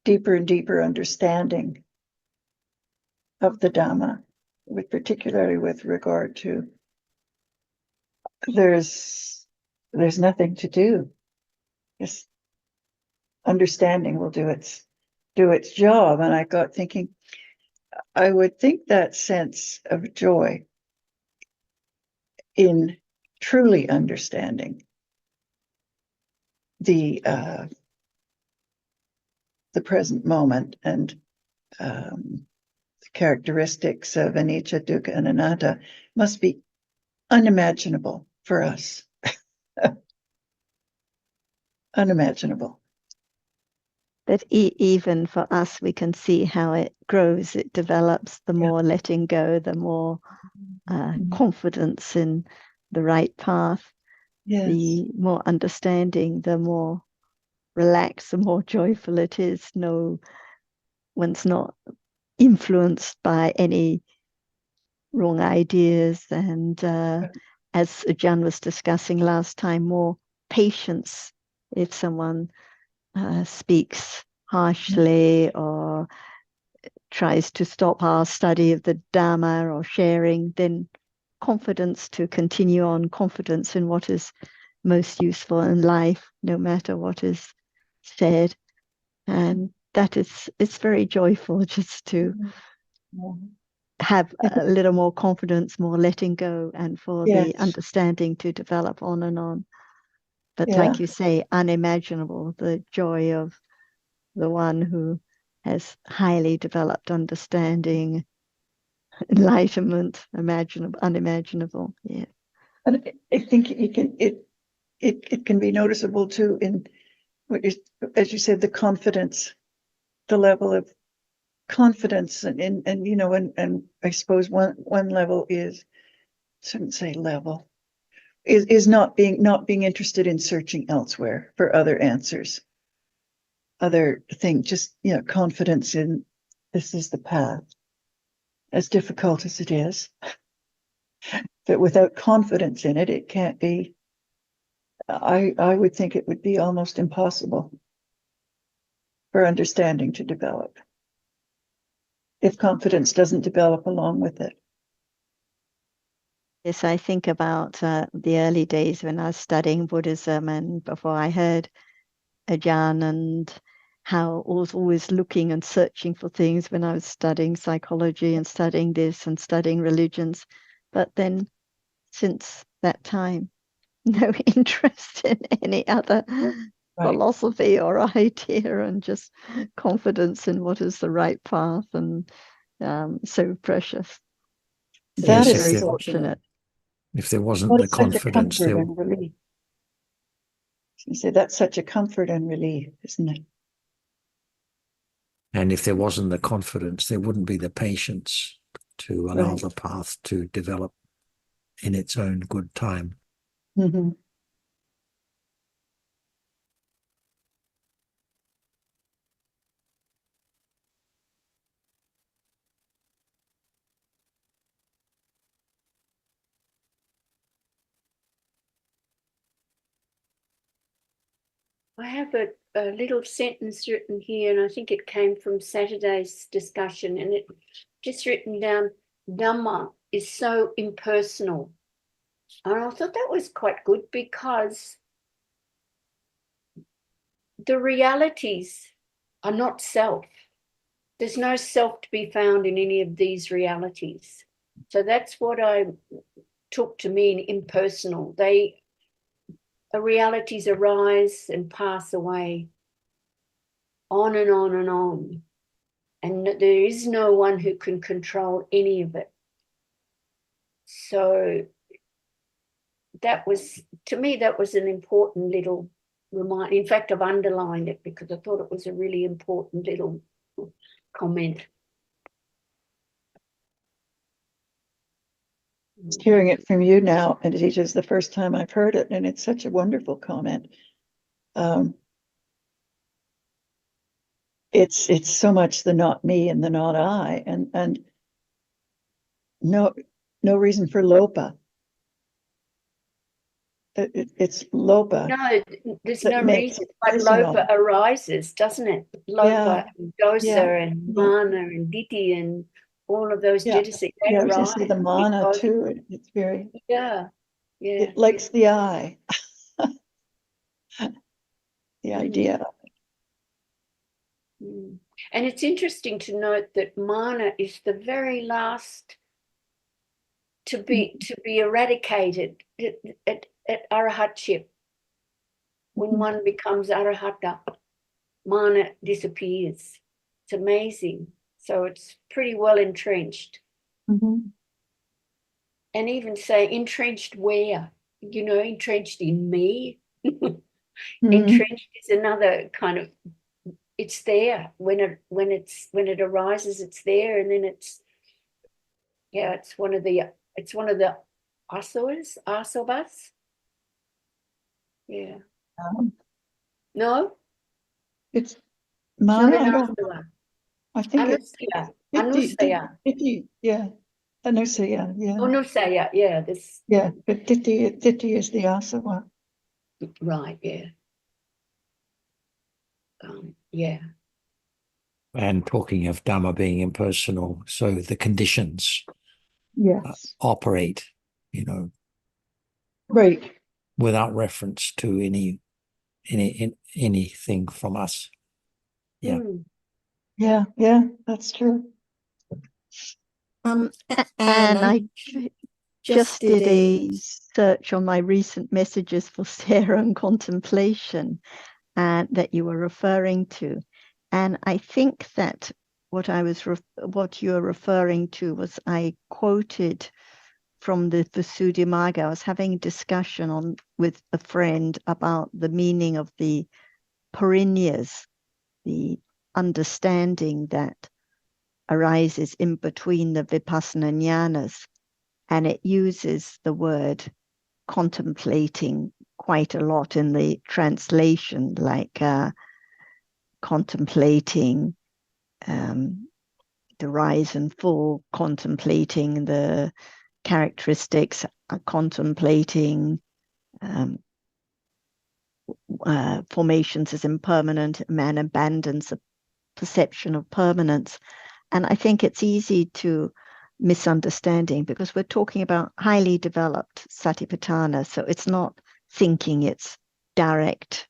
deeper and deeper understanding of the Dhamma, particularly with regard to there's nothing to do. Just understanding will do its job. And I got thinking, I would think that sense of joy in truly understanding the present moment and the characteristics of anicca, dukkha, and anatta must be unimaginable for us. Unimaginable. But even for us, we can see how it grows, it develops, the more letting go, the more confidence in the right path, the more understanding, the more relaxed, the more joyful it is. No, one's not influenced by any wrong ideas. And as Ajahn was discussing last time, more patience if someone speaks harshly or tries to stop our study of the Dhamma or sharing, then confidence to continue on, confidence in what is most useful in life, no matter what is said. And that is, it's very joyful just to have a little more confidence, more letting go, and for the understanding to develop on and on. But like you say, unimaginable, the joy of the one who has highly developed understanding, enlightenment, unimaginable. Yeah. And I think it can be noticeable too in what is, as you said, the confidence, the level of confidence, and you know, and I suppose one level is, shouldn't say level, is not being interested in searching elsewhere for other answers, other things, just, you know, confidence in this is the path, as difficult as it is. But without confidence in it, it can't be. I would think it would be almost impossible for understanding to develop if confidence doesn't develop along with it. Yes, I think about the early days when I was studying Buddhism and before I heard Ajahn, and how I was always looking and searching for things when I was studying psychology and studying this and studying religions. But then since that time, no interest in any other Right. philosophy or idea, and just confidence in what is the right path, and so precious. That Yes, is Very if fortunate. there wasn't What the is such a confidence, comfort there, and relief. You say that's such a comfort and relief, isn't it? and if there wasn't the confidence, there wouldn't be the patience to allow Right. the path to develop in its own good time. Mm-hmm. I have a little sentence written here, and I think it came from Saturday's discussion, and it just written down, Dhamma is so impersonal. And I thought that was quite good, because the realities are not self. There's no self to be found in any of these realities. So that's what I took to mean impersonal. Realities arise and pass away, on and on and on. And there is no one who can control any of it. So that was, to me, that was an important little reminder. In fact, I've underlined it because I thought it was a really important little comment. Hearing it from you now, and it is the first time I've heard it, and it's such a wonderful comment. It's so much the not me and the not I, and no reason for lopa. It's lopa No, there's that no makes reason, it but personal. Lopa arises, doesn't it? Lopa, and Dosa, Yeah, and yeah. Mana, and Diti, and all of those Yeah. Jitasi, Yeah, they I was gonna arise. say the mana because- too. It's very, Yeah, yeah. it likes the eye. The idea. Mm. And it's interesting to note that Mana is the very last to be eradicated at Arahatship. When one becomes Arahata, Mana disappears. It's amazing. So it's pretty well entrenched. Mhm. And even say entrenched where? Entrenched in me. Mhm. Entrenched is another kind of, it's there when it arises, it's there, and then it's one of the asavas. Yeah. No, It's it's not mana. an I don't. asava. I think it's Anusaya. yeah. Anusaya, yeah. Anusaya, yeah, this, Yeah, but Diti is the asava. right, yeah. Yeah. And talking of Dhamma being impersonal, so the conditions Yes. operate, Right. without reference to anything from us. Yeah. Mm. Yeah, that's true. And I just did a search on my recent messages for Sarah and contemplation, and that you were referring to. And I think that what you're referring to was, I quoted from the Visuddhimagga. I was having a discussion with a friend about the meaning of the parinyas, the understanding that arises in between the vipassana jnanas, and it uses the word contemplating quite a lot in the translation, like contemplating the rise and fall, contemplating the characteristics, contemplating formations as impermanent. Man abandons the perception of permanence. And I think it's easy to misunderstanding, because we're talking about highly developed satipatthana. So it's not thinking, it's direct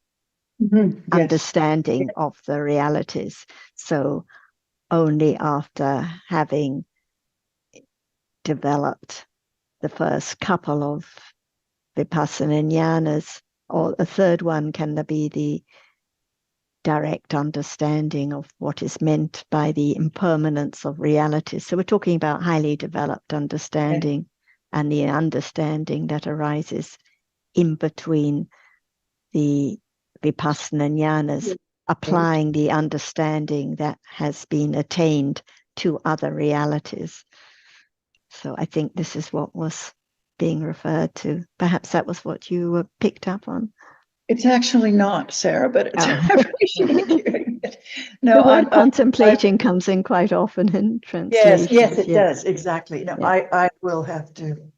Yes. understanding of the realities. So only after having developed the first couple of vipassana jnanas or a third one, can there be the direct understanding of what is meant by the impermanence of reality? So we're talking about highly developed understanding and the understanding that arises in between the Vipassana jnanas, applying the understanding that has been attained to other realities. So I think this is what was being referred to. Perhaps that was what you picked up on. It's actually not, Sarah, but it's, I appreciate hearing it. No, the word contemplating comes in quite often in translations. Yes, it does. Exactly. No, I will have to.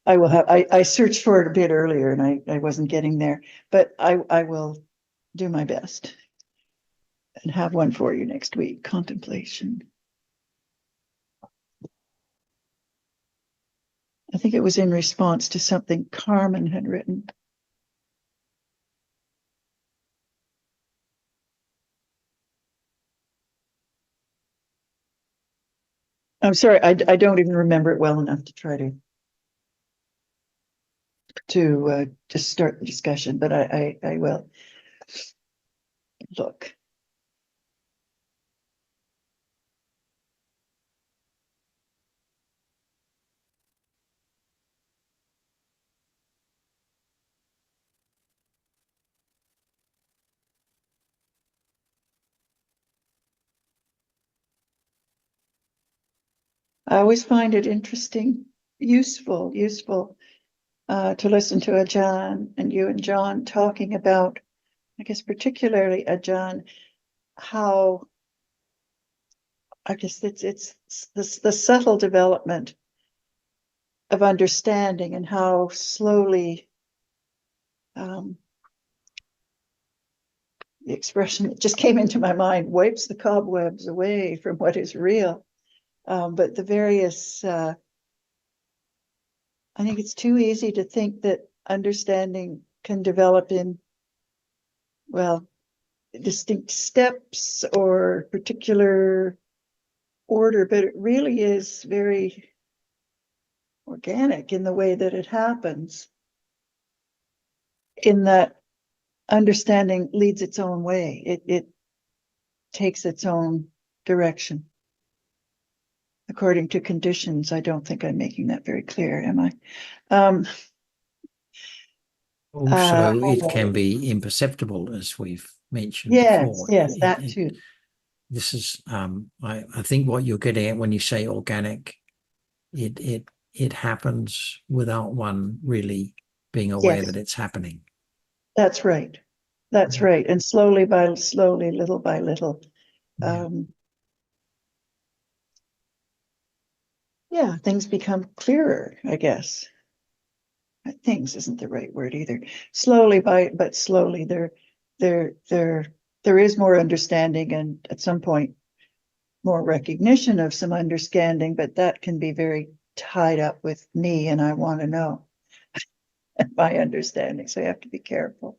I searched for it a bit earlier and I wasn't getting there, but I will do my best and have one for you next week. Contemplation. I think it was in response to something Carmen had written. I'm sorry, I don't even remember it well enough to try to just start the discussion, but I will look. I always find it interesting, useful to listen to Ajahn and you and John talking about, I guess particularly Ajahn, how I guess it's the subtle development of understanding and how slowly the expression that just came into my mind, wipes the cobwebs away from what is real. But the various, I think it's too easy to think that understanding can develop in, well, distinct steps or particular order, but it really is very organic in the way that it happens, in that understanding leads its own way. It takes its own direction according to conditions. I don't think I'm making that very clear, am I? Also, it can be imperceptible, as we've mentioned before. Yes, that too. This is, I think what you're getting at when you say organic, it happens without one really being aware that it's happening. That's right. That's right. And slowly, little by little. Things become clearer, I guess. Things isn't the right word either. Slowly there is more understanding, and at some point more recognition of some understanding, but that can be very tied up with me and I want to know my understanding. So you have to be careful.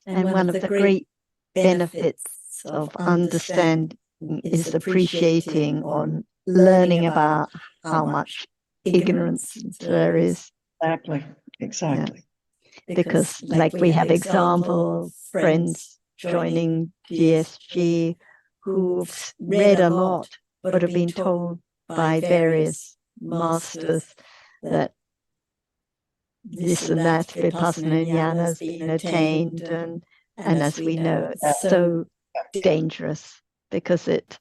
And one of the great benefits of understanding is appreciating or learning about how much ignorance there is. Exactly. Yeah. Because like we have examples, friends joining GSG who've read a lot, but have been told by various masters that this and that Vipassana jnana has been attained, and as we know, it's so dangerous because it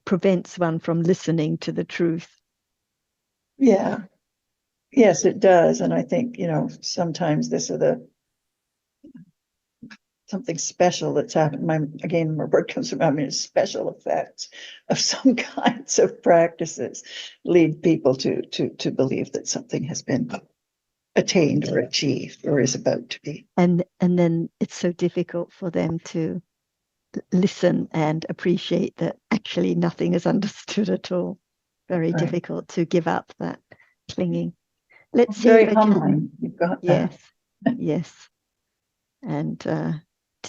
prevents one from listening to the truth. Yeah. Yes, it does. And I think, sometimes this is something special that's happened. My word comes from, special effects of some kinds of practices lead people to believe that something has been attained or achieved or is about to be. And then it's so difficult for them to listen and appreciate that actually nothing is understood at all. Very difficult to give up that clinging. Let's see. Very humbling. You've got that. Yes. And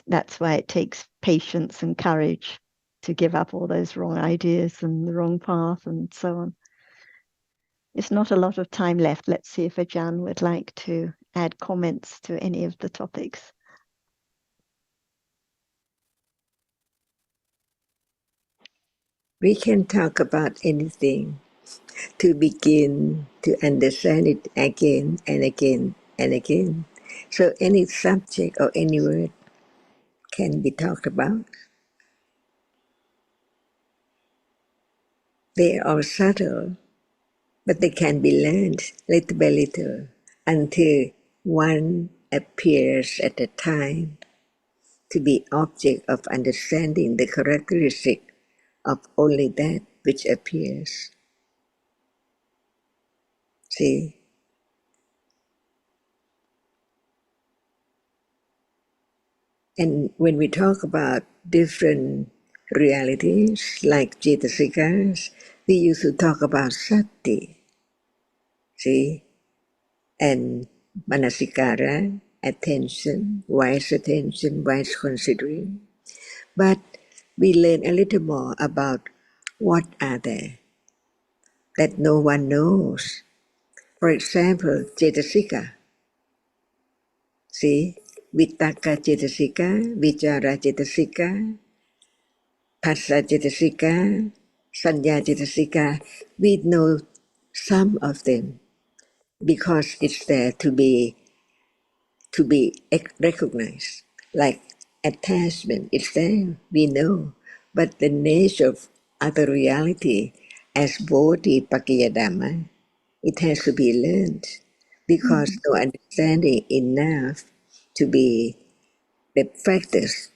that's why it takes patience and courage to give up all those wrong ideas and the wrong path and so on. It's not a lot of time left. Let's see if Ajahn would like to add comments to any of the topics. We can talk about anything to begin to understand it again and again and again. So any subject or any word can be talked about. They are subtle, but they can be learned little by little until one appears at a time to be object of understanding the characteristic of only that which appears. See? And when we talk about different realities like Cetasikas, we used to talk about Sati, see, and Manasikara, attention, wise considering. But we learn a little more about what are they that no one knows. For example, Cetasika, see, Vittaka Cetasika, Vichara Cetasika, Phassa Cetasika, Sanya Cetasika, we know some of them because it's there to be recognized. Like attachment, it's there, we know. But the nature of other reality as Bodhi Pakiyadhamma, it has to be learned because no understanding enough to be the practice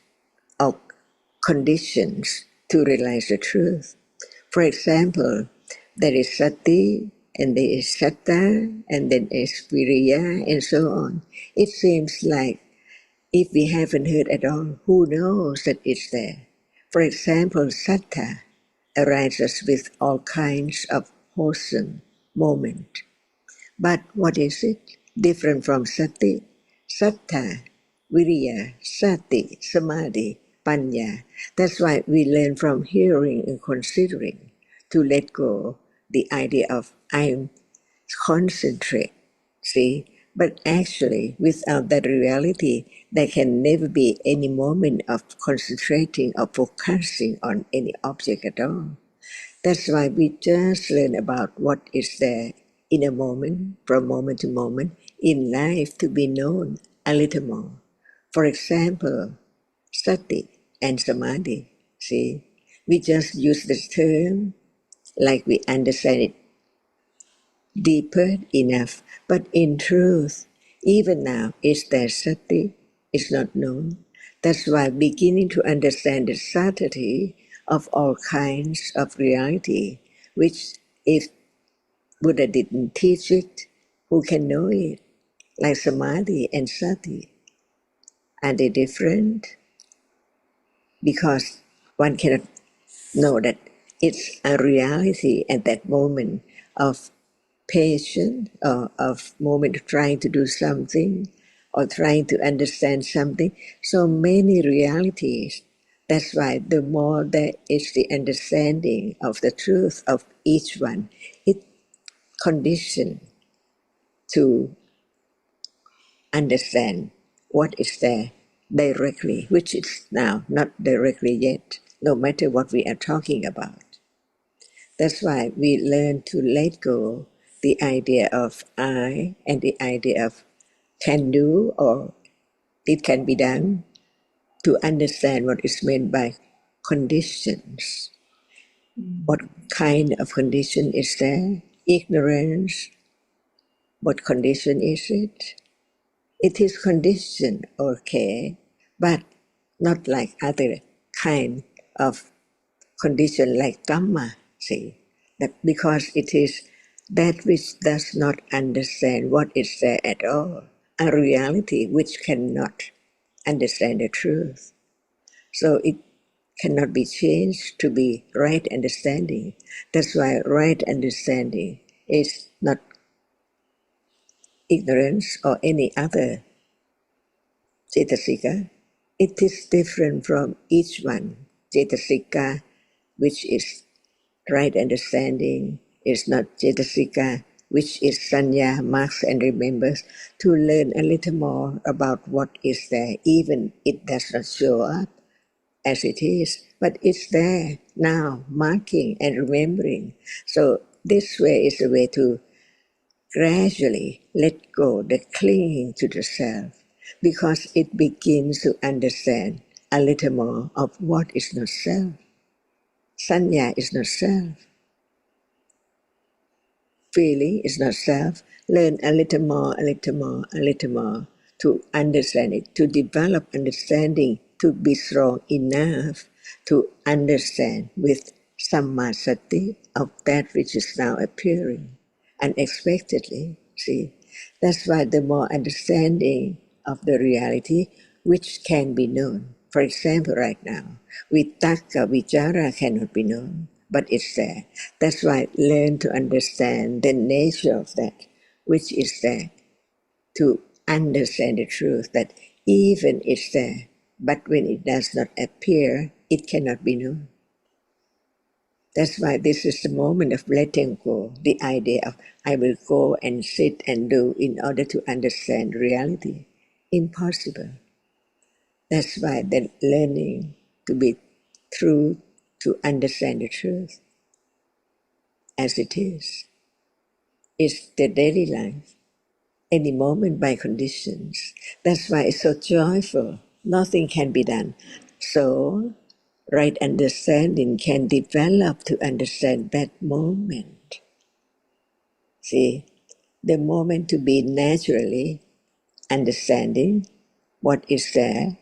of conditions to realize the truth. For example, there is sati and there is satta and then is viriya and so on. It seems like if we haven't heard at all, who knows that it's there? For example, satta arises with all kinds of wholesome moments. But what is it? Different from sati, satta, viriya, sati, samadhi, panya. That's why we learn from hearing and considering to let go the idea of I'm concentrate. See, but actually, without that reality, there can never be any moment of concentrating or focusing on any object at all. That's why we just learn about what is there in a moment, from moment to moment, in life to be known a little more. For example, sati and samadhi. See, we just use the term like we understand it deeper enough, but in truth, even now, is there sati? Is not known. That's why beginning to understand the subtlety of all kinds of reality, which if Buddha didn't teach it, who can know it? Like samadhi and sati. Are they different? Because one cannot know that it's a reality at that moment of patience or of moment of trying to do something or trying to understand something. So many realities. That's why the more there is the understanding of the truth of each one, it conditions to understand what is there directly, which is now not directly yet, no matter what we are talking about. That's why we learn to let go the idea of I and the idea of can do or it can be done to understand what is meant by conditions. What kind of condition is there? Ignorance. What condition is it? It is condition, okay, but not like other kind of condition like Dhamma, see, that because it is that which does not understand what is there at all, a reality which cannot understand the truth. So it cannot be changed to be right understanding. That's why right understanding is not ignorance or any other cetasika. It is different from each one. Cetasika, which is right understanding, is not cetasika, which is Sanya, marks and remembers, to learn a little more about what is there, even it does not show up as it is, but it's there now, marking and remembering. So this way is a way to gradually let go the clinging to the self, because it begins to understand a little more of what is not self. Sanya is not self. Feeling is not self. Learn a little more, a little more, a little more to understand it, to develop understanding, to be strong enough to understand with sammasati of that which is now appearing unexpectedly. See, that's why the more understanding of the reality which can be known. For example, right now, Vitakka, Vichara cannot be known, but it's there. That's why learn to understand the nature of that which is there, to understand the truth that even it's there, but when it does not appear, it cannot be known. That's why this is the moment of letting go, the idea of I will go and sit and do in order to understand reality. Impossible. That's why the learning to be true, to understand the truth as it is the daily life, any moment by conditions. That's why it's so joyful. Nothing can be done. So, right understanding can develop to understand that moment. See, the moment to be naturally understanding what is there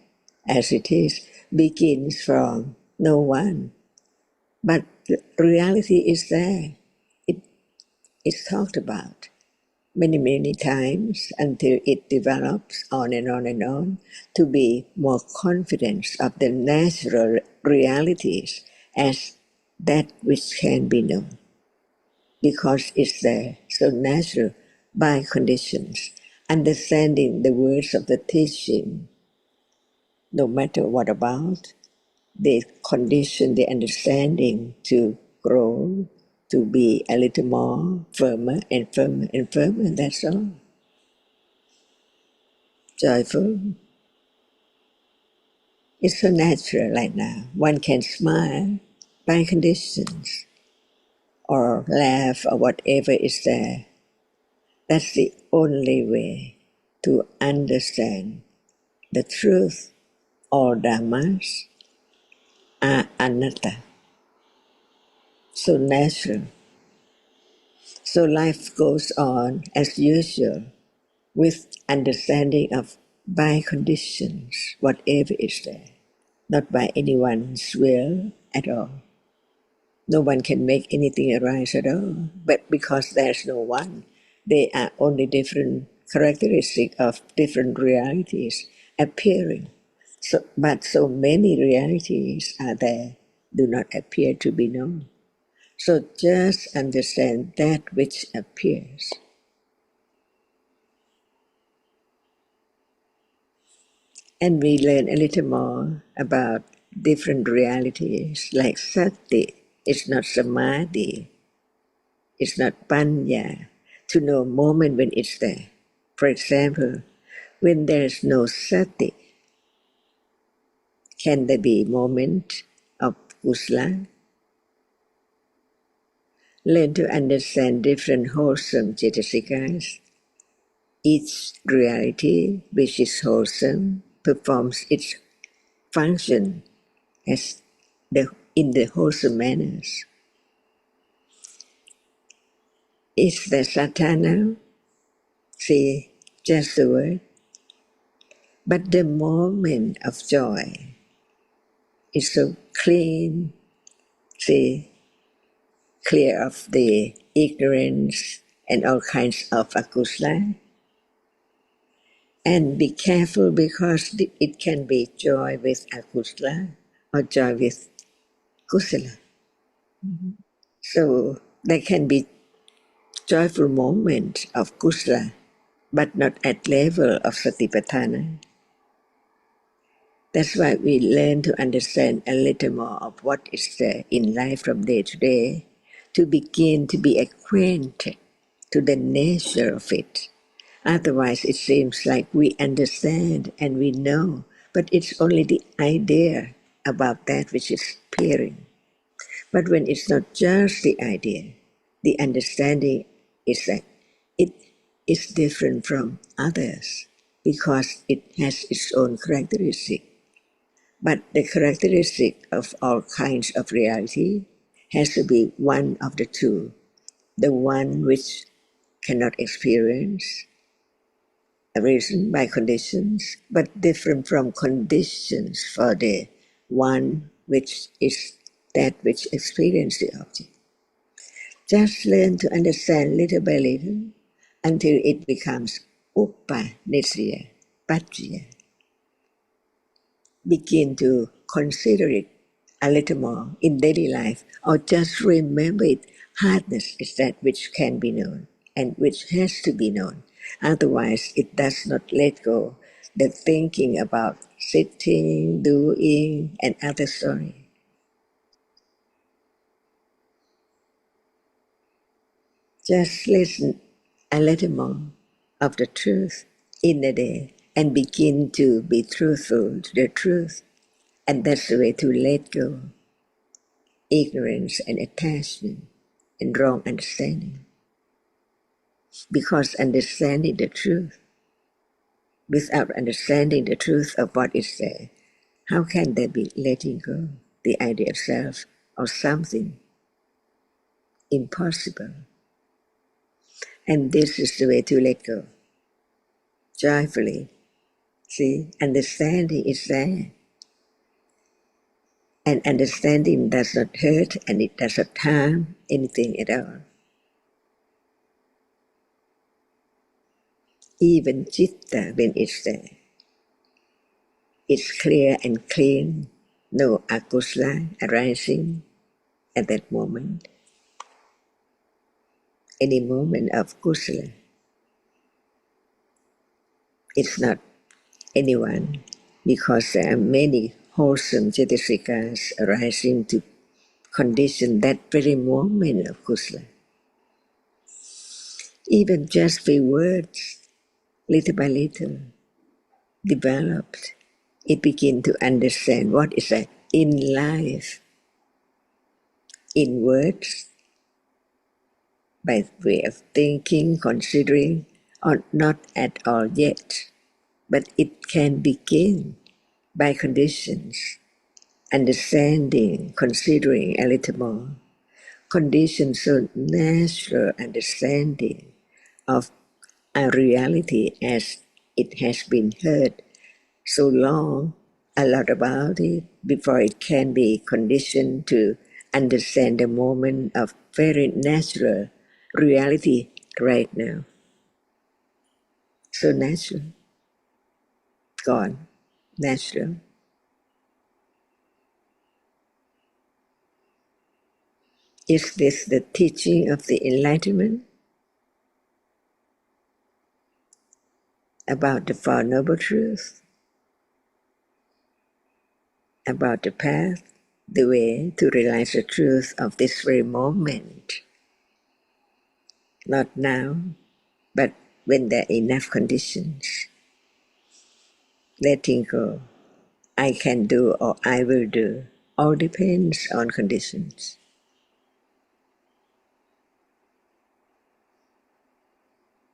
as it is begins from no one. But the reality is there. It is talked about many, many times until it develops on and on and on to be more confident of the natural realities as that which can be known. Because it's there, so natural by conditions. Understanding the words of the teaching, no matter what about, they condition the understanding to grow, to be a little more firmer and firmer and firmer, that's all. Joyful. It's so natural right now. One can smile by conditions or laugh or whatever is there. That's the only way to understand the truth. All dhammas are anatta. So natural. So life goes on as usual with understanding of by conditions, whatever is there, not by anyone's will at all. No one can make anything arise at all, but because there's no one, they are only different characteristics of different realities appearing. So, but so many realities are there, do not appear to be known. So just understand that which appears. And we learn a little more about different realities, like sati. It's not samadhi, it's not panya, to know moment when it's there. For example, when there's no sati, can there be moment of kusala? Learn to understand different wholesome cetasikas. Each reality which is wholesome performs its function as in the wholesome manners. Is the satana? See, just the word. But the moment of joy is so clean, see, clear of the ignorance and all kinds of akusala. And be careful because it can be joy with akusala or joy with kusala. Mhm. So there can be joyful moments of kusala, but not at level of satipatthana. That's why we learn to understand a little more of what is there in life from day to day, to begin to be acquainted to the nature of it. Otherwise, it seems like we understand and we know, but it's only the idea about that which is appearing. But when it's not just the idea, the understanding is that it is different from others because it has its own characteristic. But the characteristic of all kinds of reality has to be one of the two, the one which cannot experience, arisen by conditions, but different from conditions for the one which is that which experiences the object. Just learn to understand little by little until it becomes upanisya, pajya. Begin to consider it a little more in daily life, or just remember it. Hardness is that which can be known and which has to be known. Otherwise, it does not let go the thinking about sitting, doing, and other story. Just listen a little more of the truth in the day and begin to be truthful to the truth. And that's the way to let go ignorance and attachment and wrong understanding. Because understanding the truth, without understanding the truth of what is there, how can there be letting go the idea of self or something impossible? And this is the way to let go. Joyfully. See, understanding is there. And understanding does not hurt and it does not harm anything at all. Even citta, when it's there, it's clear and clean, no akusala arising at that moment. Any moment of kusala, it's not anyone, because there are many wholesome cetasikas arising to condition that very moment of kusala. Even just few words, little by little, developed, it begin to understand what is that in life, in words, by way of thinking, considering, or not at all yet, but it can begin by conditions, understanding, considering a little more. Conditions so natural understanding of a reality as it has been heard so long, a lot about it, before it can be conditioned to understand the moment of very natural reality right now. So natural, gone, natural. Is this the teaching of the enlightenment about the Four Noble Truths, about the path, the way to realize the truth of this very moment? Not now, but when there are enough conditions. Letting go, I can do or I will do, all depends on conditions.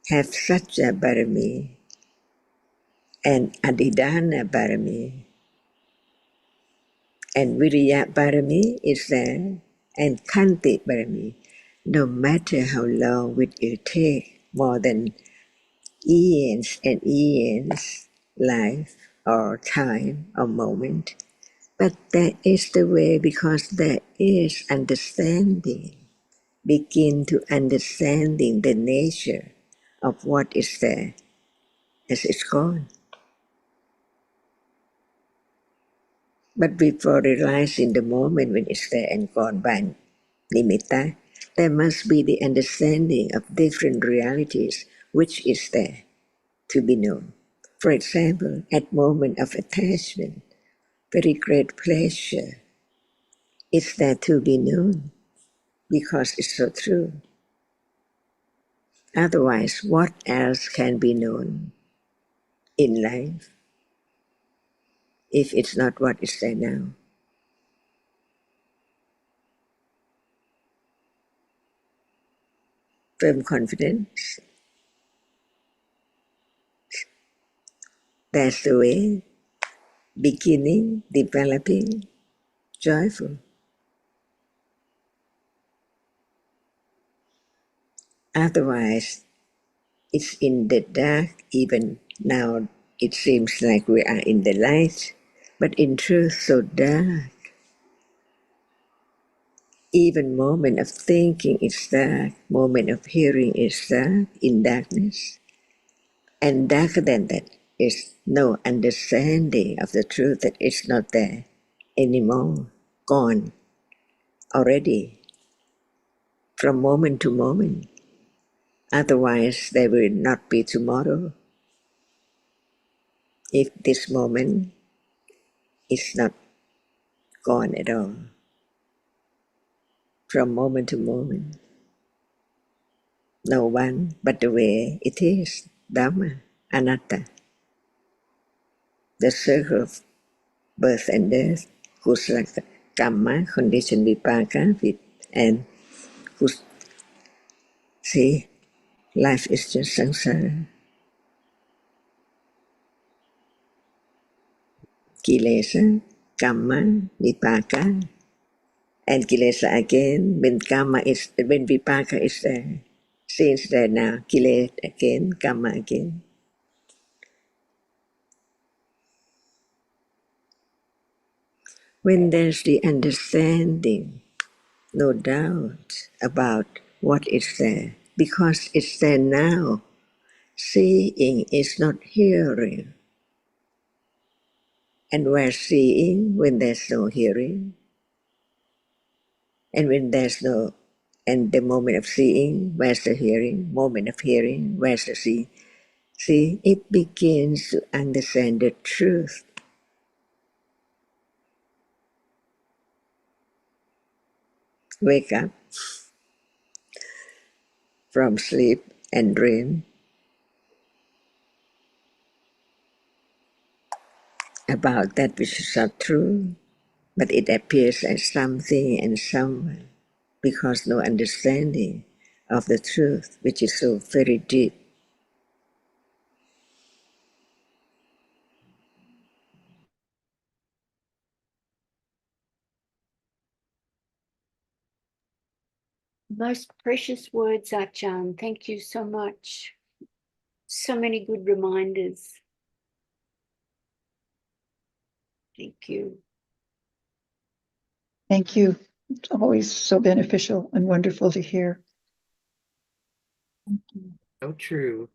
Have Satya Barami and Adhidana Barami and Viriya Barami is there and Kanti Barami. No matter how long it will take, more than eons and eons, life or time or moment, but that is the way because there is understanding. Begin to understanding the nature of what is there as it's gone. But before realizing the moment when it's there and gone by nimitta, there must be the understanding of different realities which is there to be known. For example, at moment of attachment, very great pleasure is there to be known because it's so true. Otherwise, what else can be known in life if it's not what is there now? Firm confidence. That's the way. Beginning, developing, joyful. Otherwise, it's in the dark. Even now, it seems like we are in the light, but in truth, so dark. Even moment of thinking is dark, moment of hearing is dark, in darkness. And darker than that is no understanding of the truth that it's not there anymore, gone already, from moment to moment. Otherwise, there will not be tomorrow if this moment is not gone at all, from moment to moment. No one but the way it is, Dhamma, Anatta, the circle of birth and death, whose like karma, condition vipaka, and whose, see, life is just samsara. Kilesa, karma, vipaka, and kilesa again, when karma is, when vipaka is there, since there now, kilesa again, karma again. When there's the understanding, no doubt about what is there, because it's there now. Seeing is not hearing. And where seeing when there's no hearing? And when there's no, and the moment of seeing, where's the hearing? Moment of hearing, where's the seeing? See, it begins to understand the truth. Wake up from sleep and dream about that which is not true, but it appears as something and someone because no understanding of the truth, which is so very deep. Most precious words, Achan. Thank you so much. So many good reminders. Thank you. Thank you. It's always so beneficial and wonderful to hear. So true.